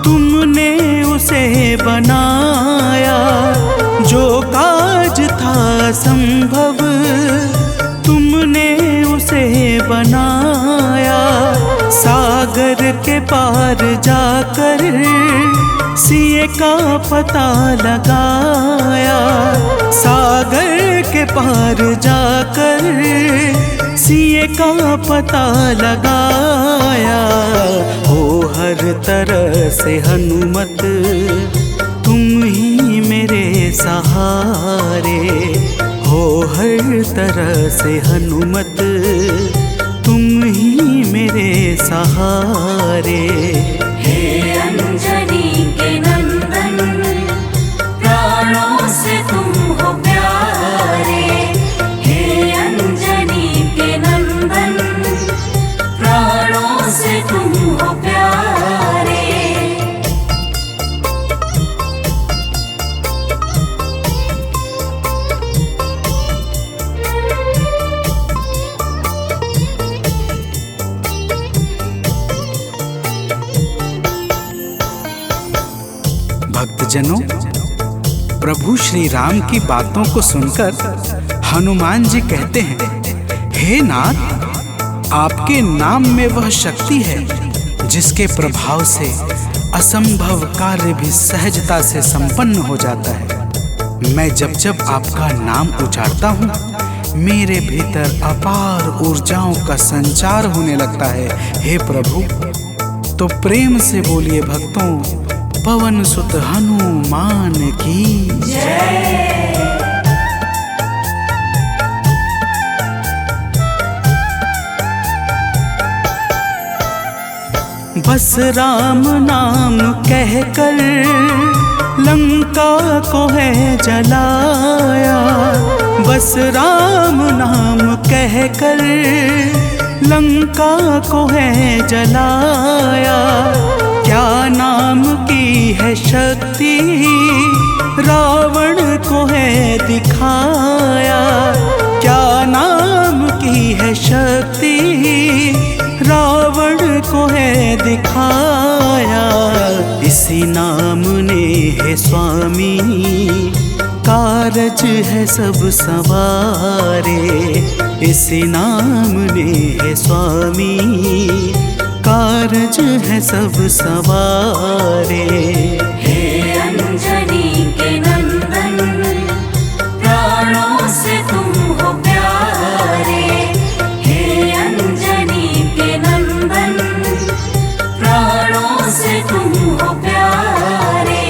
तुमने उसे बनाया। जो काज था असंभव तुमने उसे बनाया। सागर के पार जाकर सिए का पता लगाया। सागर के पार जाकर सिए का पता लगाया। हो हर तरह से हनुमत तुम ही मेरे सहारे। हो हर तरह से हनुमत तुम ही मेरे सहारे। हे अंजनी के नंदन, प्राणों से तुम हो प्यारे। हे अंजनी के नंदन, प्राणों से तुम हो प्यारे। भक्तजनों, प्रभु श्री राम की बातों को सुनकर हनुमान जी कहते हैं, हे नाथ, आपके नाम में वह शक्ति है जिसके प्रभाव से असंभव कार्य भी सहजता से संपन्न हो जाता है। मैं जब जब आपका नाम उच्चारता हूँ, मेरे भीतर अपार ऊर्जाओं का संचार होने लगता है। हे प्रभु, तो प्रेम से बोलिए भक्तों, पवन सुत हनुमान की जय। बस राम नाम कहकर लंका को है जलाया। बस राम नाम कहकर लंका को है जलाया। क्या नाम की है शक्ति रावण को है दिखाया। क्या नाम की है शक्ति रावण को है दिखाया। इसी नाम ने है स्वामी कारज है सब सवारे। इसी नाम ने है स्वामी कारज है सब सवारे। हे अंजनी के नंदन, प्राणों से तुम हो प्यारे। हे अंजनी के नंदन, प्राणों से तुम हो प्यारे।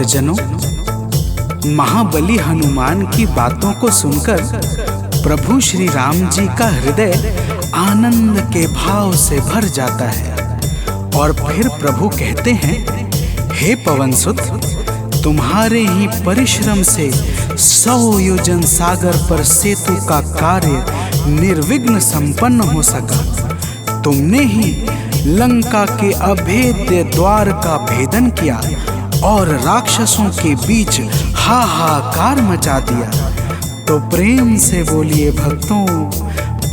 भक्तजनों, महाबली हनुमान की बातों को सुनकर प्रभु श्री राम जी का हृदय आनंद के भाव से भर जाता है और फिर प्रभु कहते हैं, हे पवनसुत, तुम्हारे ही परिश्रम से 100 योजन सागर पर सेतु का कार्य निर्विघ्न संपन्न हो सका। तुमने ही लंका के अभेद्य द्वार का भेदन किया और राक्षसों के बीच हाहाकार मचा दिया। तो प्रेम से बोलिए भक्तों,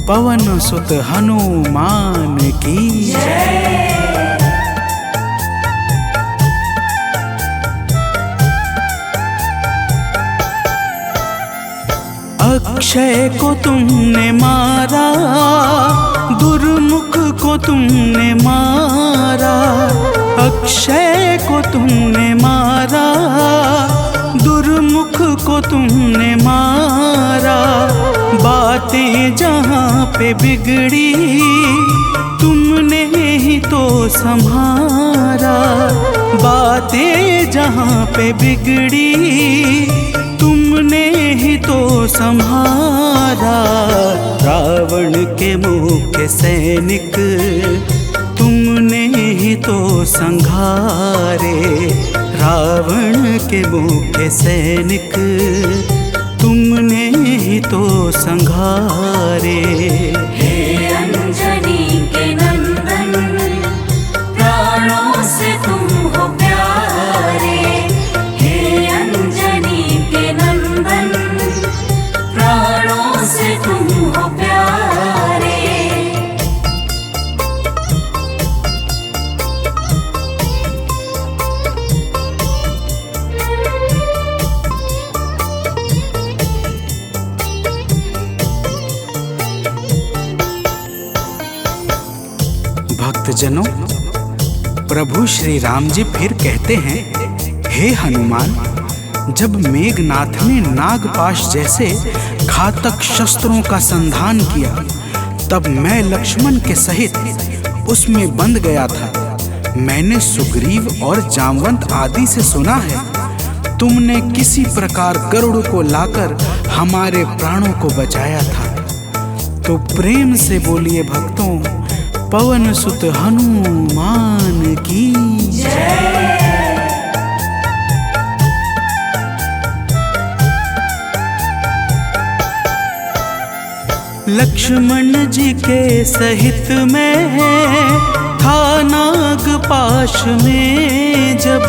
पवन सुत हनुमान की जय। अक्षय को तुमने मारा, दुर्मुख को तुमने मारा। अक्षय को तुमने मारा, दुर्मुख को तुमने मारा। बातें जहाँ पे बिगड़ी, तुमने ही तो संभारा। बातें जहाँ पे बिगड़ी, तुमने ही तो संहारा। रावण के मुख्य सैनिक तुमने ही तो संघारे। रावण के मुख्य सैनिक तुमने ही तो संघारे। हे अंजनी के नंदन, प्राणों से तुम हो प्यारे। हे अंजनी के नंदन, प्राणों से तुम हो प्यारे। भक्तजनों, प्रभु श्री राम जी फिर कहते हैं, हे हनुमान, जब मेघनाथ ने नागपाश जैसे घातक शस्त्रों का संधान किया, तब मैं लक्ष्मण के सहित उसमें बंध गया था। मैंने सुग्रीव और जामवंत आदि से सुना है, तुमने किसी प्रकार गरुड़ को लाकर हमारे प्राणों को बचाया था। तो प्रेम से बोलिए भक्तों, पवन सुत हनुमान की जय। लक्ष्मण जी के सहित में था नागपाश में जब।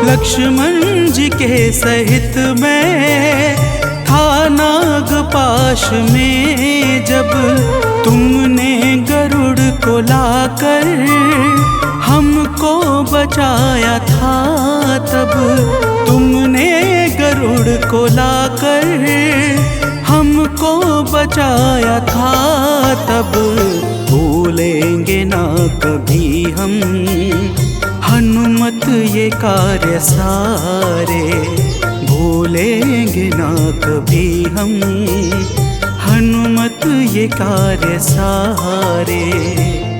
लक्ष्मण जी के सहित में था नागपाश में जब। तुमने गरुड़ को लाकर हमको बचाया था तब। तुमने गरुड़ को लाकर हमको बचाया था तब। भूलेंगे ना कभी हम हनुमत ये कार्य सारे। भूलेंगे ना कभी हम हनुमत ये कार्य सारे।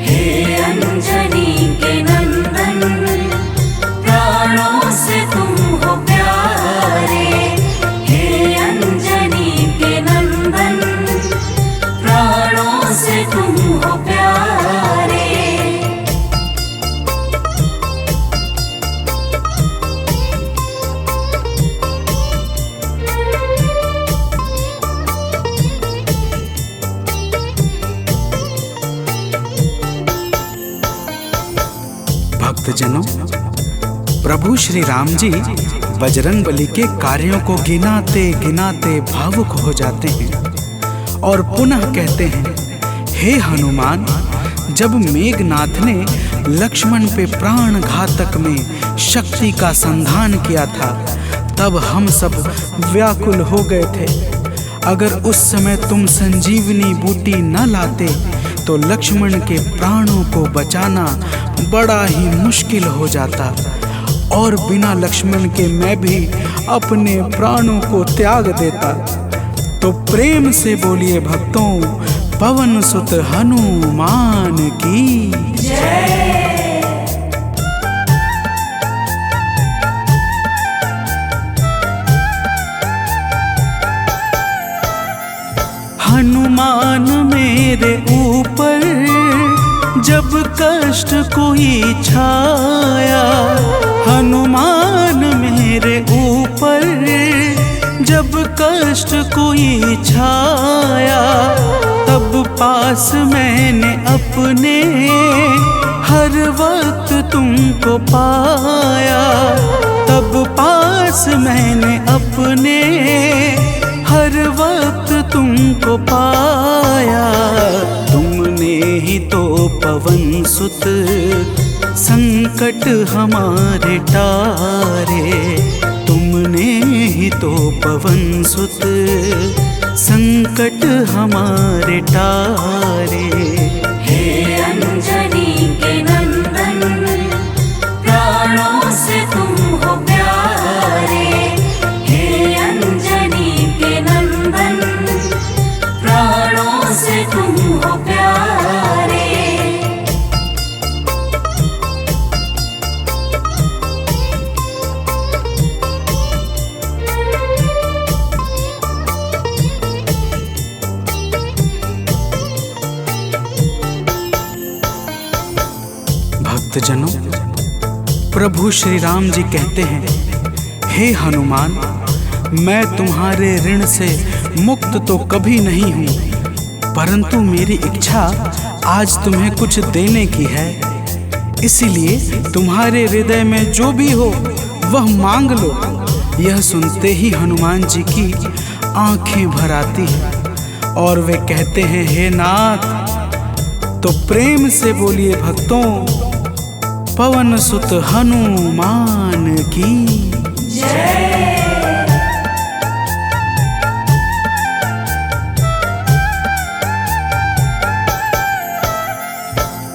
हे अंजनी के नंदन, प्राणों से तुम हो प्यारे। हे अंजनी के नंदन, प्राणों से तुम हो प्यारे। भक्तजनों, प्रभु श्री राम जी बजरंगबली के कार्यों को गिनाते गिनाते भावुक हो जाते हैं और पुनः कहते हैं, हे हनुमान, जब मेघनाथ ने लक्ष्मण पे प्राण घातक में शक्ति का संधान किया था, तब हम सब व्याकुल हो गए थे। अगर उस समय तुम संजीवनी बूटी न लाते तो लक्ष्मण के प्राणों को बचाना बड़ा ही मुश्किल हो जाता और बिना लक्ष्मण के मैं भी अपने प्राणों को त्याग देता। तो प्रेम से बोलिए भक्तों, पवन सुत हनुमान की जय। कष्ट कोई छाया हनुमान मेरे ऊपर, जब कष्ट कोई छाया तब पास मैंने अपने हर वक्त तुमको पाया, तब पास मैंने अपने हर वक्त तुमको पाया। तुमने ही तो पवन सुत संकट हमारे टारे, तुमने ही तो पवन सुत संकट हमारे टारे। हे अंजनी के नंदन, प्राणों से तुम हो प्यारे। हे अंजनी के नंदन, प्राणों से तुम हो प्यारे। भक्तजनों, प्रभु श्री राम जी कहते हैं, हे हनुमान, मैं तुम्हारे ऋण से मुक्त तो कभी नहीं हूँ, परंतु मेरी इच्छा आज तुम्हें कुछ देने की है। इसीलिए तुम्हारे हृदय में जो भी हो वह मांग लो। यह सुनते ही हनुमान जी की आंखें भर आती हैं और वे कहते हैं, हे नाथ। तो प्रेम से बोलिए भक्तों, पवन सुत हनुमान की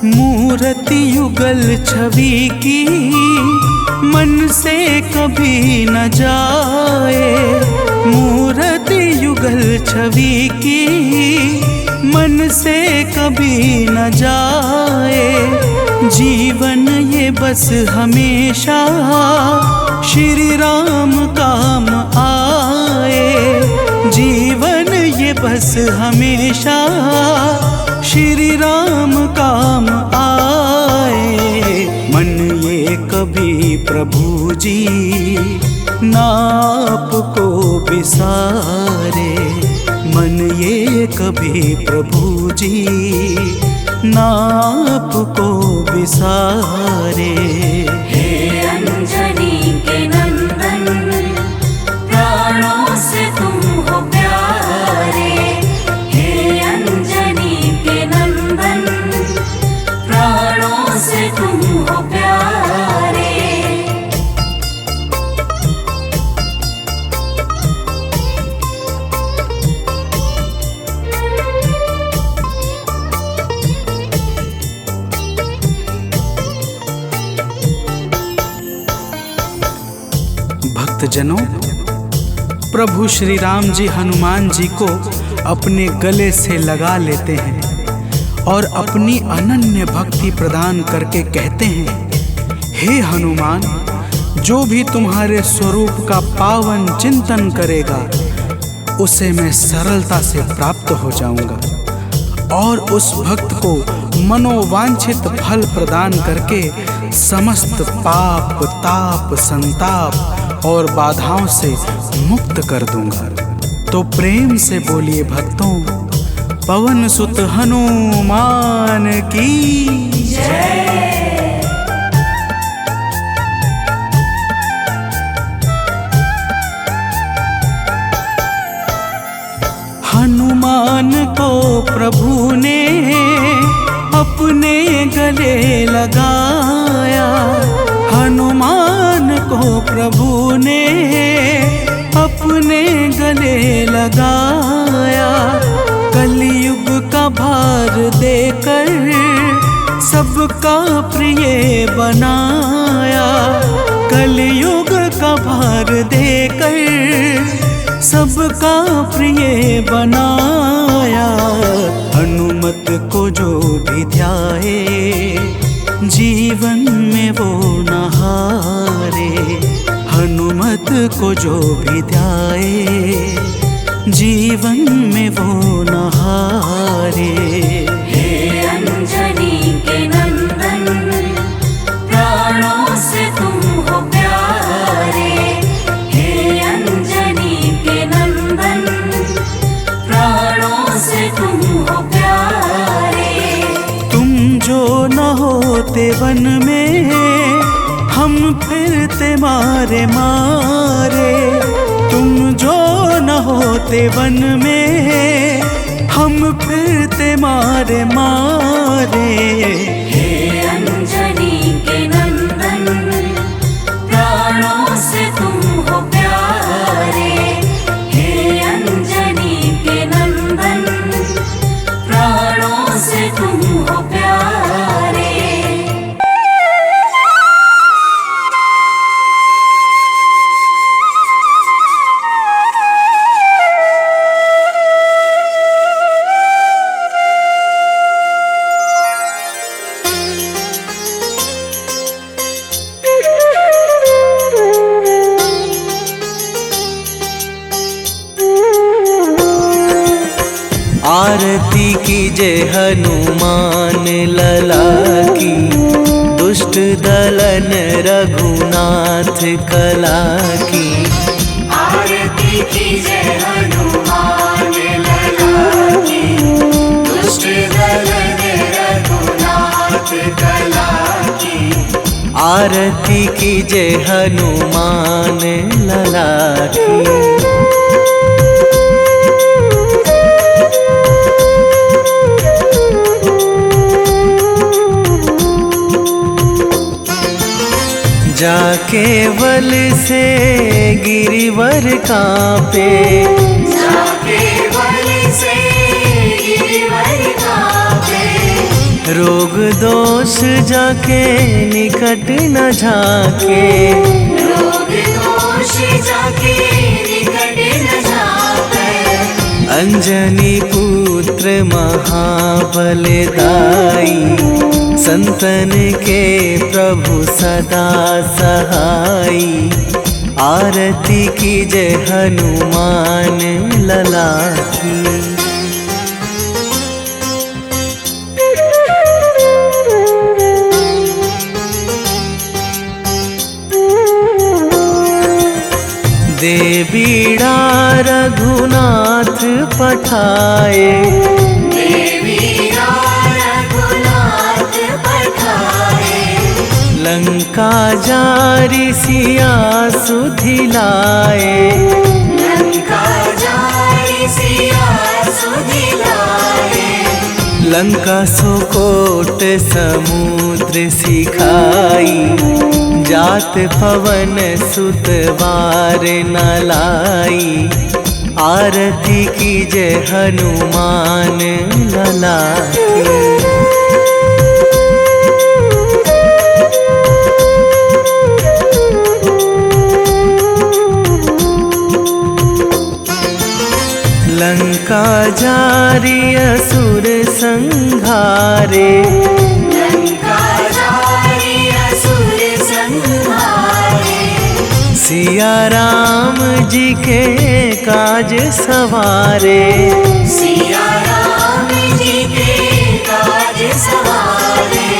मूर्ति युगल छवि की मन से कभी न जाए, मूर्ति युगल छवि की मन से कभी न जाए। जीवन ये बस हमेशा श्री राम काम आए, जीवन ये बस हमेशा श्री राम काम आए। मन ये कभी प्रभु जी नाप को बिसारे, मन ये कभी प्रभु जी नाप को बिसारे। हे अंजनी के नंदन, प्राणों से तुम हो प्यारे। हे अंजनी के नंदन, प्राणों से तुम हो प्यारे। भक्तजनों, प्रभु श्री राम जी हनुमान जी को अपने गले से लगा लेते हैं और अपनी अनन्य भक्ति प्रदान करके कहते हैं, हे हनुमान, जो भी तुम्हारे स्वरूप का पावन चिंतन करेगा उसे मैं सरलता से प्राप्त हो जाऊंगा और उस भक्त को मनोवांछित फल प्रदान करके समस्त पाप, ताप, संताप और बाधाओं से मुक्त कर दूंगा। तो प्रेम से बोलिए भक्तों, पवन सुत हनुमान की जय। हनुमान को प्रभु ने अपने गले लगाया, हनुमान को प्रभु ने अपने गले लगाया। कलयुग का भार देकर सबका प्रिय बनाया, कलयुग का भार देकर सबका प्रिय बनाया। हनुमत को जो भी ध्याए जीवन में वो न हारे, हनुमत को जो भी ध्याए जीवन में वो न हारे। हे अंजनी के नंदन, होते वन में हम फिरते मारे मारे। तुम जो न होते वन में हम फिरते मारे मारे। हे अंजनी के नंदन, प्राणों से तुम हो प्यारे। हे अंजनी के नंदन, प्राणों से तुम हो प्यारे। आरती कीजय हनुमान लला की, दुष्ट दलन रघुनाथ कला की। आरती कीजय हनुमान लला की, दुष्ट दलन रघुनाथ कला की। आरती कीजय हनुमान लला की। जाके बल से गिरिवर कांपे, जाके बल से गिरिवर कांपे। रोग दोष जाके निकट न झाके, रोग दोष जाके निकट न जाके। अंजनी पुत्र महाबलदाई, संतन के प्रभु सदा सहाई। आरती कीजय हनुमान लला की। दे बीड़ा रघुनाथ पठाए, लंका जारी सिया सुधिलाए। लंका जारी सिया सुधिलाए। लंका सुकोट समुद्र सिखाई, जात पवन सुत वार न लाई। आरती कीजय हनुमान लला की। लंका जारी असुर संहारे, लंका जारी असुर संहारे। सिया राम जी के काज सवारे, सिया राम जी के काज सवारे।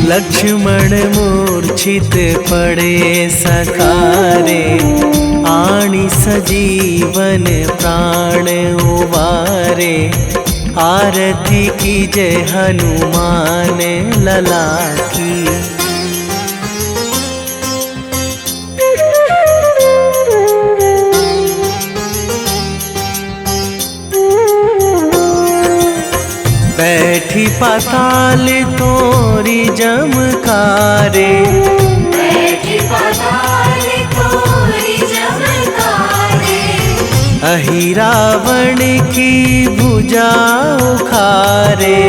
लक्ष्मण मूर्छित पड़े सकारे, आणी सजीवन प्राण उबारे। आरती कीजय हनुमान लला की। बैठी पाताल तोरी जमकारे, बैठी पाताल तोरी जमकारे। अहि रावण की भुजा उखारे,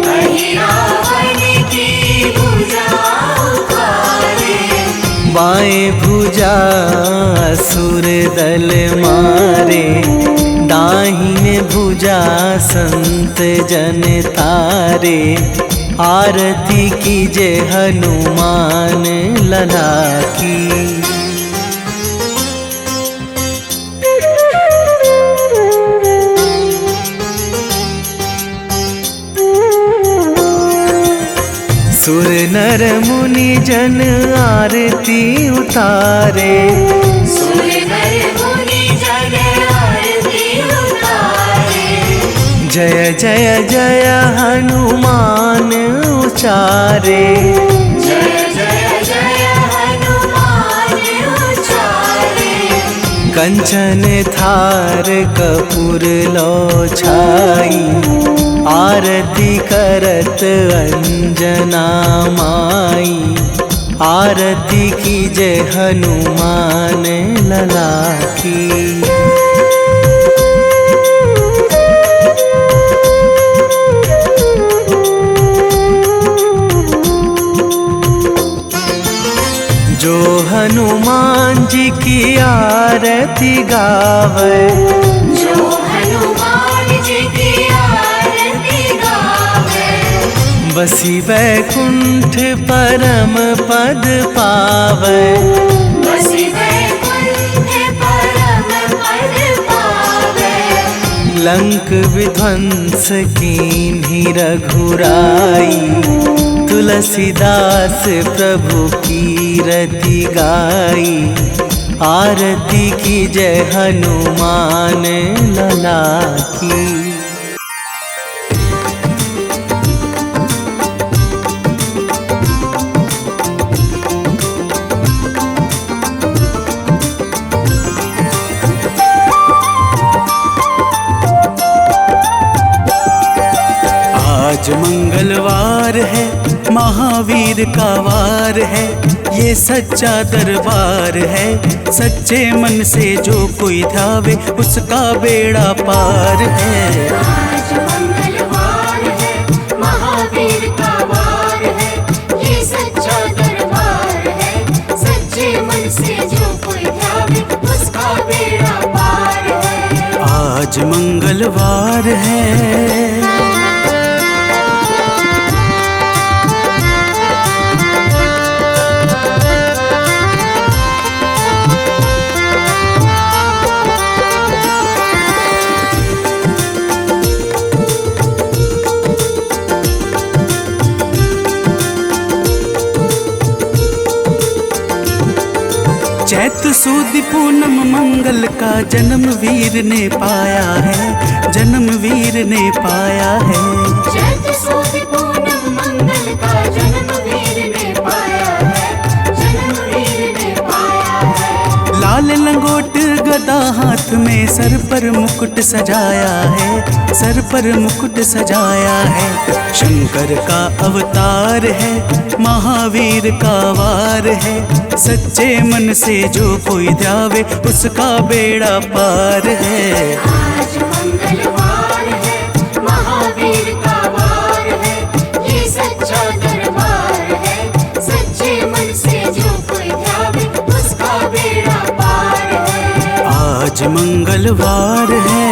अहि रावण की भुजा उखारे। बाएं भुजा असुर दल मारे, दाहिने भुजा संत जन तारे। आरती कीजय हनुमान लला की। सुर नर मुनि जन आरती उतारे, सुर नर मुनि जन आरती उतारे। जय जय जय हनुमान उचारे। जय जय जय हनुमान उचारे। कंचन थार कपूर लो छाई, आरती करत अंजना माई। आरती की जय हनुमान लला की। जो हनुमान जी की आरती गावे, जो हनुमान जी की आरती गावे। बसी वैकुंठ परम पद पावे। बसी वैकुंठ परम पद पावे। लंक विध्वंस कीन्ही रघुराई, तुलसीदास प्रभु की रति गाई। आरती की जय हनुमान लला की। आज मंगलवार है, महावीर का वार है। ये सच्चा दरबार है, सच्चे मन से जो कोई ध्यावे उसका बेड़ा पार है। आज मंगलवार है, महावीर का वार है। ये सच्चा दरबार है, सच्चे मन से जो कोई ध्यावे उसका बेड़ा पार है। आज मंगलवार है। चैत सुद पूनम मंगल का जन्म वीर ने पाया है, जन्म वीर ने पाया है। चैत सुद पूनम मंगल का जन्म वीर ने पाया है, जन्म वीर ने पाया है। लाल लंगोट गदा हाथ में, सर पर मुकुट सजाया है, सर पर मुकुट सजाया है। शंकर का अवतार है, महावीर का वार है। सच्चे मन से जो कोई ध्यावे उसका बेड़ा पार है। आज मंगलवार है, महावीर का वार है। ये सच्चा दरबार है, सच्चे मन से जो कोई ध्यावे उसका बेड़ा पार है। आज मंगलवार है।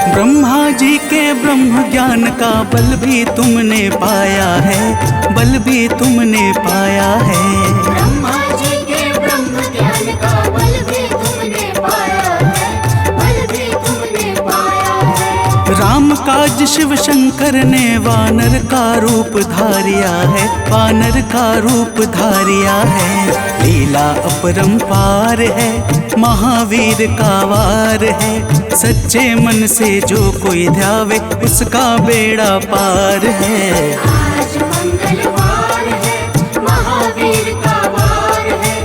ब्रह्मा जी के ब्रह्म ज्ञान का बल भी तुमने पाया है, बल भी तुमने पाया है। ब्रह्मा जी के ब्रह्म ज्ञान का बल भी तुमने पाया है, बल भी तुमने पाया है। राम काज शिव शंकर ने वानर का रूप धारिया है, वानर का रूप धारिया है। लीला अपरंपार है, महावीर का वार है। सच्चे मन से जो कोई ध्यावे उसका बेड़ा पार है। आज मंगलवार है, महावीर का वार है।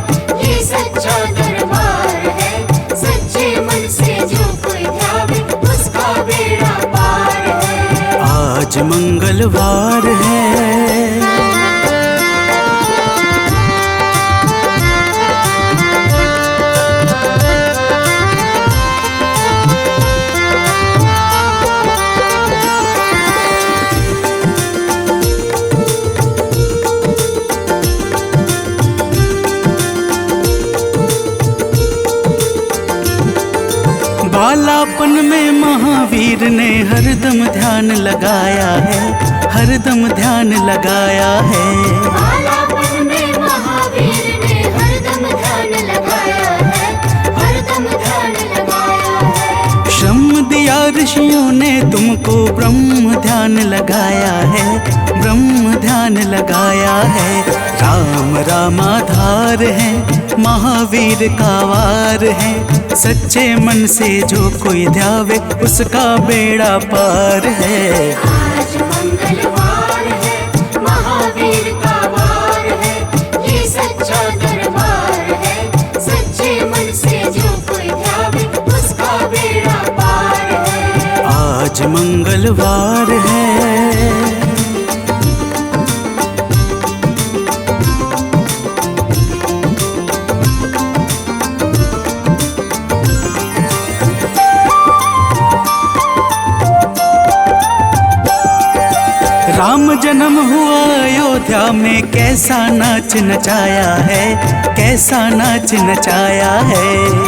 ये सच्चा दरबार है, सच्चे मन से जो कोई ध्यावे उसका बेड़ा पार है। आज मंगलवार है। बालापन में महावीर ने हरदम ध्यान लगाया है, हरदम ध्यान लगाया है। बालापन में महावीर ने हरदम ध्यान लगाया है, हरदम ध्यान लगाया है। श्रम दिया ऋषियों ने तुमको ब्रह्म ध्यान लगाया है, ब्रह्म ध्यान लगाया है। राम रामाधार है, महावीर का वार है। सच्चे मन से जो कोई ध्यावे उसका बेड़ा पार है। आज मंगलवार है, महावीर का वार है, ये सच्चा दरबार है। सच्चे मन से जो कोई ध्यावे उसका बेड़ा पार है। आज मंगलवार है। राम जन्म हुआ अयोध्या में, कैसा नाच नचाया है, कैसा नाच नचाया है।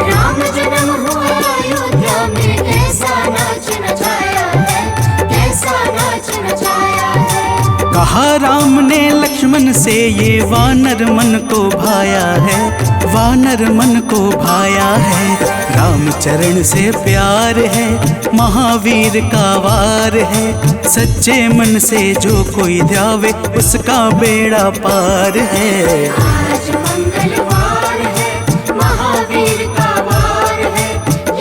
राम जन्म हुआ अयोध्या में, कैसा नाच नचाया है, कैसा नाच नचाया है। कहा राम ने लक्ष्मण से, ये वानर मन को भाया है, वानर मन को भाया है। राम चरण से प्यार है, महावीर का वार है। सच्चे मन से जो कोई ध्यावे उसका बेड़ा पार है। आज मंगलवार है, महावीर का वार है,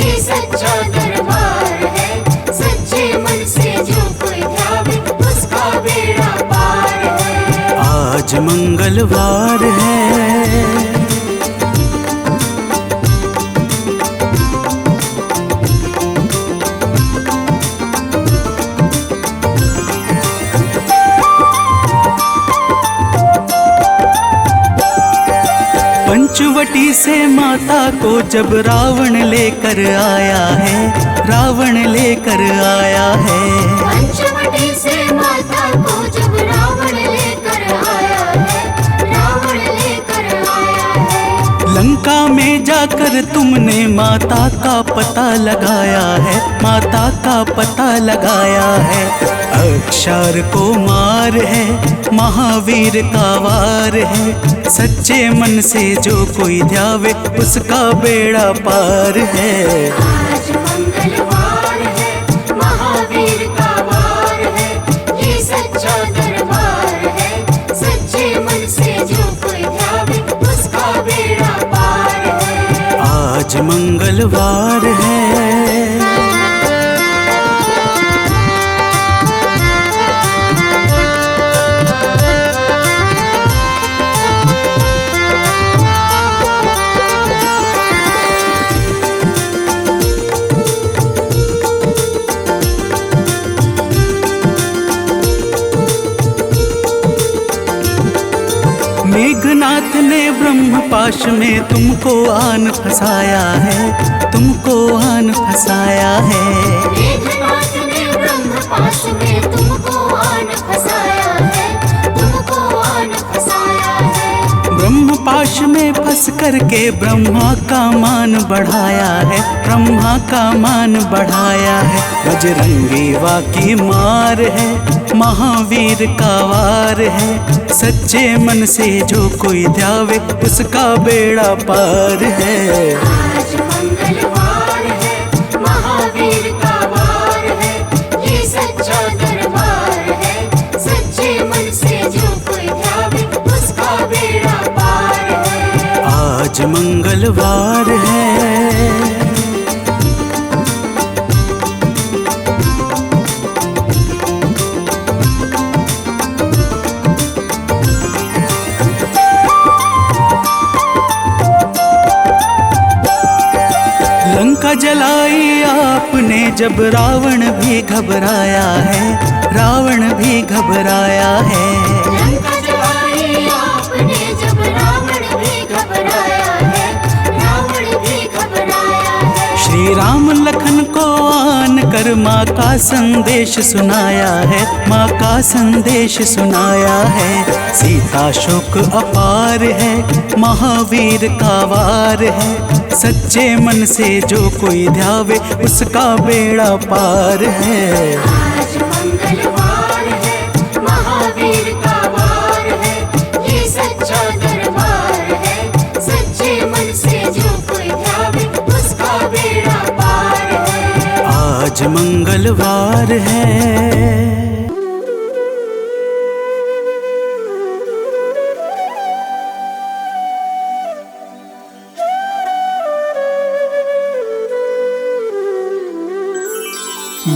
ये सच्चा दरबार है। सच्चे मन से जो कोई ध्यावे उसका बेड़ा पार है। आज मंगलवार है। पंचवटी से माता को जब रावण लेकर आया है, रावण लेकर आया है। पंचवटी से माता को जब रावण लेकर आया है, रावण लेकर आया है। लंका में जाकर तुमने माता का पता लगाया है, माता का पता लगाया है। अक्षर को मार है, महावीर का वार है। सच्चे मन से जो कोई ध्यावे उसका बेड़ा पार है। आज मंगलवार है, महावीर का वार है, ये सच्चा दरबार है। सच्चे मन से जो कोई ध्यावे उसका बेड़ा पार है। आज मंगलवार है। मेघनाथ ने ब्रह्म पाश में तुमको आन फंसाया है, तुमको आन फंसाया है। मेघनाथ ने ब्रह्म पाश में तुमको आन फंसाया है, तुमको आन फंसाया है। ब्रह्म पाश में फंस करके ब्रह्मा का मान बढ़ाया है, ब्रह्मा का मान बढ़ाया है। बजरंगी वाकी मार है, महावीर का वार है। सच्चे मन से जो कोई ध्यावे उसका बेड़ा पार है। आज मंगलवार है, महावीर का वार है, ये सच्चा दरबार है। सच्चे मन से जो कोई ध्यावे उसका बेड़ा पार है। आज मंगलवार है। लंका जलाई आपने जब रावण भी घबराया है, रावण भी घबराया है। लंका जलाई आपने जब रावण भी घबराया है, रावण भी घबराया है। श्री राम लखन को आन कर माँ का संदेश सुनाया है, माँ का संदेश सुनाया है। सीता शोक अपार है, महावीर का वार है। सच्चे मन से जो कोई ध्यावे उसका बेड़ा पार है। आज मंगलवार है, महावीर का वार है, ये सच्चा दरबार है। सच्चे मन से जो कोई ध्यावे उसका बेड़ा पार है। आज मंगल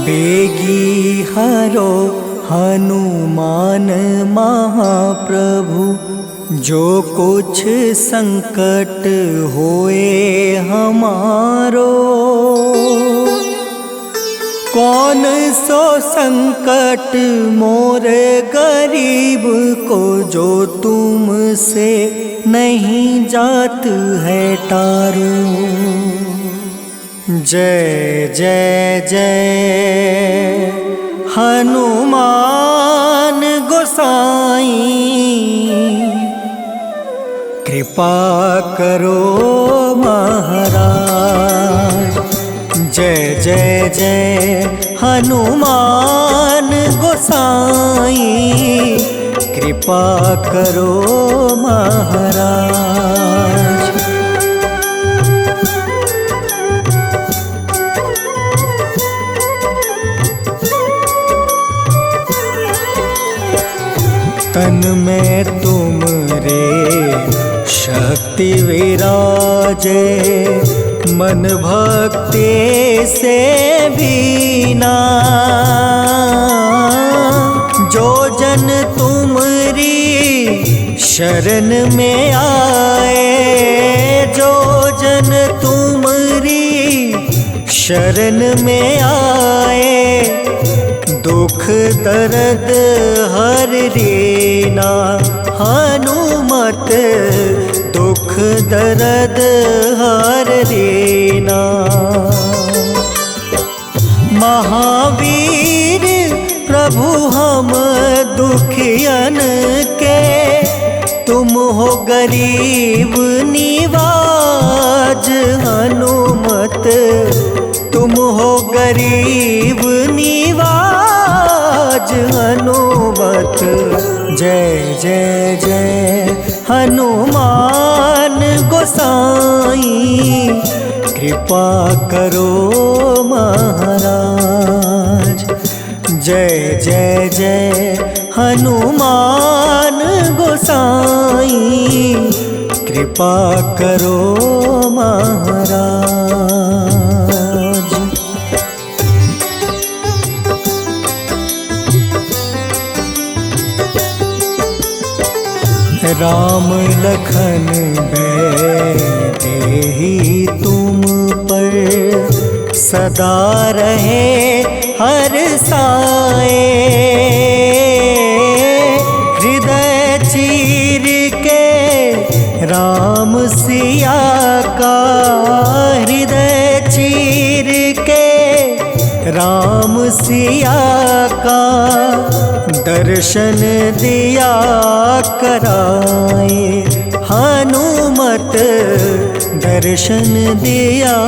बेगी हरो हनुमान महाप्रभु, जो कुछ संकट होए हमारो। कौन सो संकट मोरे गरीब को, जो तुमसे नहीं जात है टारो। जय जय जय हनुमान गोसाई, कृपा करो महाराज। जय जय जय हनुमान गोसाई, कृपा करो महाराज। तन में तुमरे शक्ति विराजे, मन भक्ति से भीना। जो जन तुमरी शरण में आए, जो जन तुमरी शरण में आए, दुख दर्द हर लेना। हनुमत दुख दर्द हर लेना। महावीर प्रभु हम दुखियन के, तुम हो गरीब निवाज। हनुमत तुम हो गरीब निवाज। हनुमत जय जय जय हनुमान गोसाई, कृपा करो महाराज। जय जय जय हनुमान गोसाई, कृपा करो महाराज। राम लखन बैठे तुम पर, सदा रहे हर साए। हृदय चीर के राम सिया का, हृदय चीर के राम सिया का, दर्शन दिया कराए। हनुमत दर्शन दिया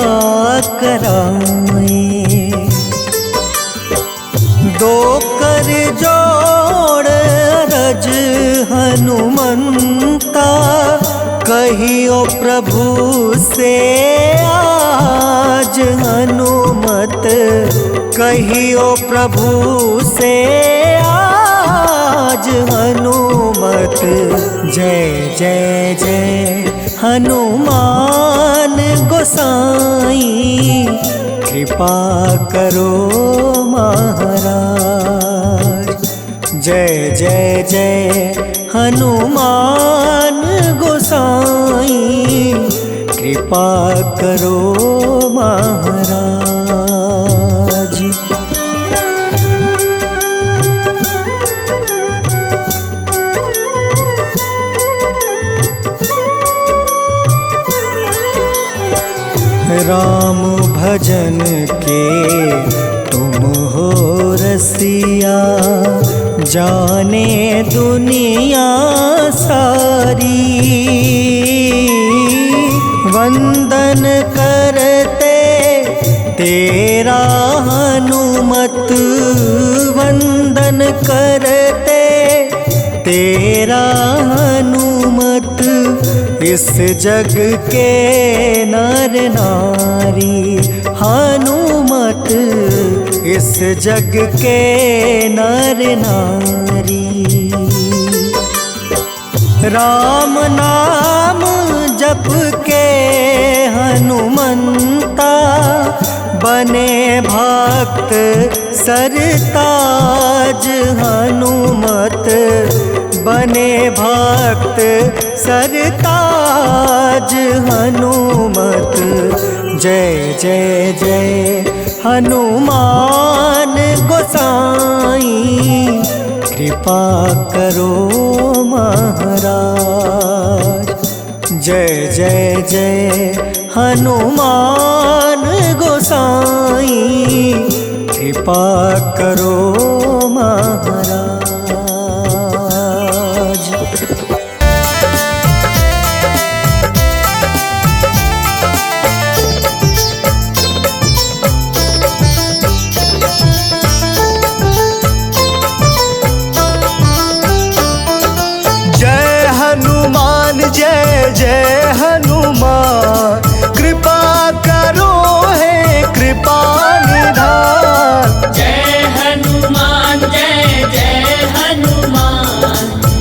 कराए। दो कर जोड़ रज हनुमंता, कहियो प्रभु से आज। हनुमत कहियो प्रभु से आज। हनुमत जय जय जय हनुमान गोसाई, कृपा करो महाराज। जय जय जय हनुमान गोसाई, कृपा करो महाराज। राम भजन के तुम हो रसिया, जाने दुनिया सारी। वंदन करते तेरा हनुमत, वंदन करते तेरा हनुमत। इस जग के नर नारी हनुमत, इस जग के नर नारी। राम नाम जप के हनुमंता, बने भक्त सरताज हनुमत बने भक्त सरताज हनुमत। जय जय जय हनुमान गोसाई कृपा करो महाराज। जय जय जय हनुमान गोसाई कृपा करो महाराज। जय जय हनुमान कृपा करो हे कृपा निधान। जय हनुमान जय जय हनुमान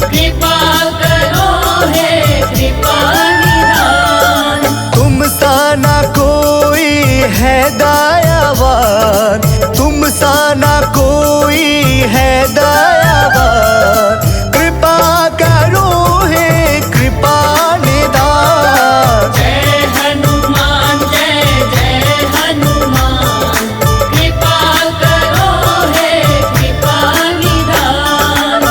कृपा करो हे कृपा निधान। तुम सा ना कोई है दयावान, तुम सा ना कोई है दयावान। कृपा करो हे कृपा निधान। जय हनुमान जय जय हनुमान कृपा करो हे कृपा निधान।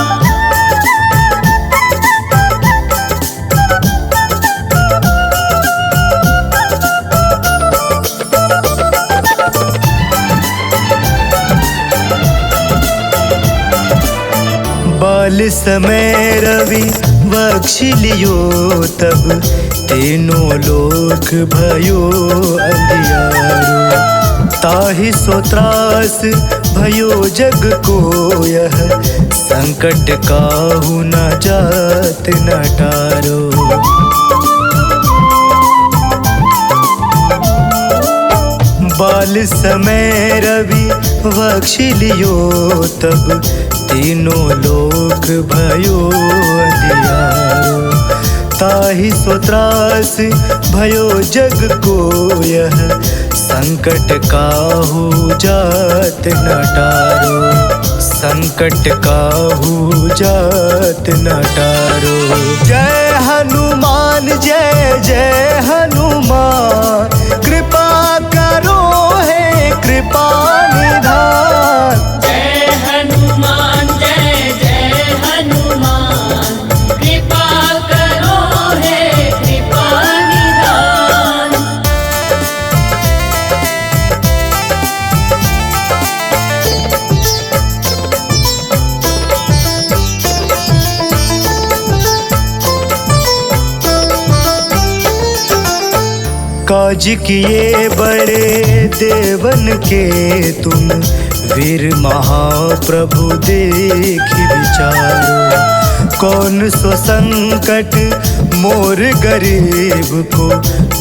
बाल समय रवि बख्श लियो तब तीनों लोक भयो अंधियारो। ताहि सो त्रास भयो जग को यह संकट काहू न जात न टारो। बाल समय रवि बख्श लियो तब तीनों लोक भयो अंधियारो। ताहि सो त्रास भयो जग को यह संकट काहू जात न टारो। संकट काहू जात न टारो। जय हनुमान जय जय हनुमान कृपा करो हे कृपा निधान। जय हनुमान जय जय हनुमान कृपा करो हे कृपा निधान। काज किए बड़े देवन के तुम वीर महाप्रभु देखि विचारो। कौन सो संकट मोर गरीब को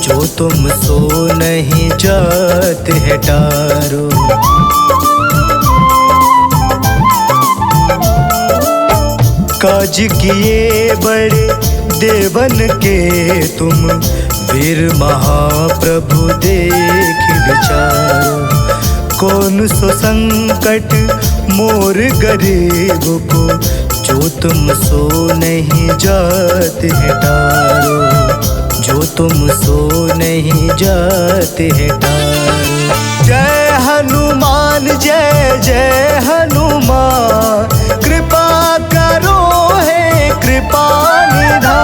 जो तुम सो नहीं जात है टारो। काज किए बड़े देवन के तुम वीर महाप्रभु देखि विचारो। कौन सो संकट मोर गरीब को जो तुम सो नहीं जात है टारो। जो तुम सो नहीं जात है टारो। जय हनुमान जय जय हनुमान कृपा करो हे कृपा निधान।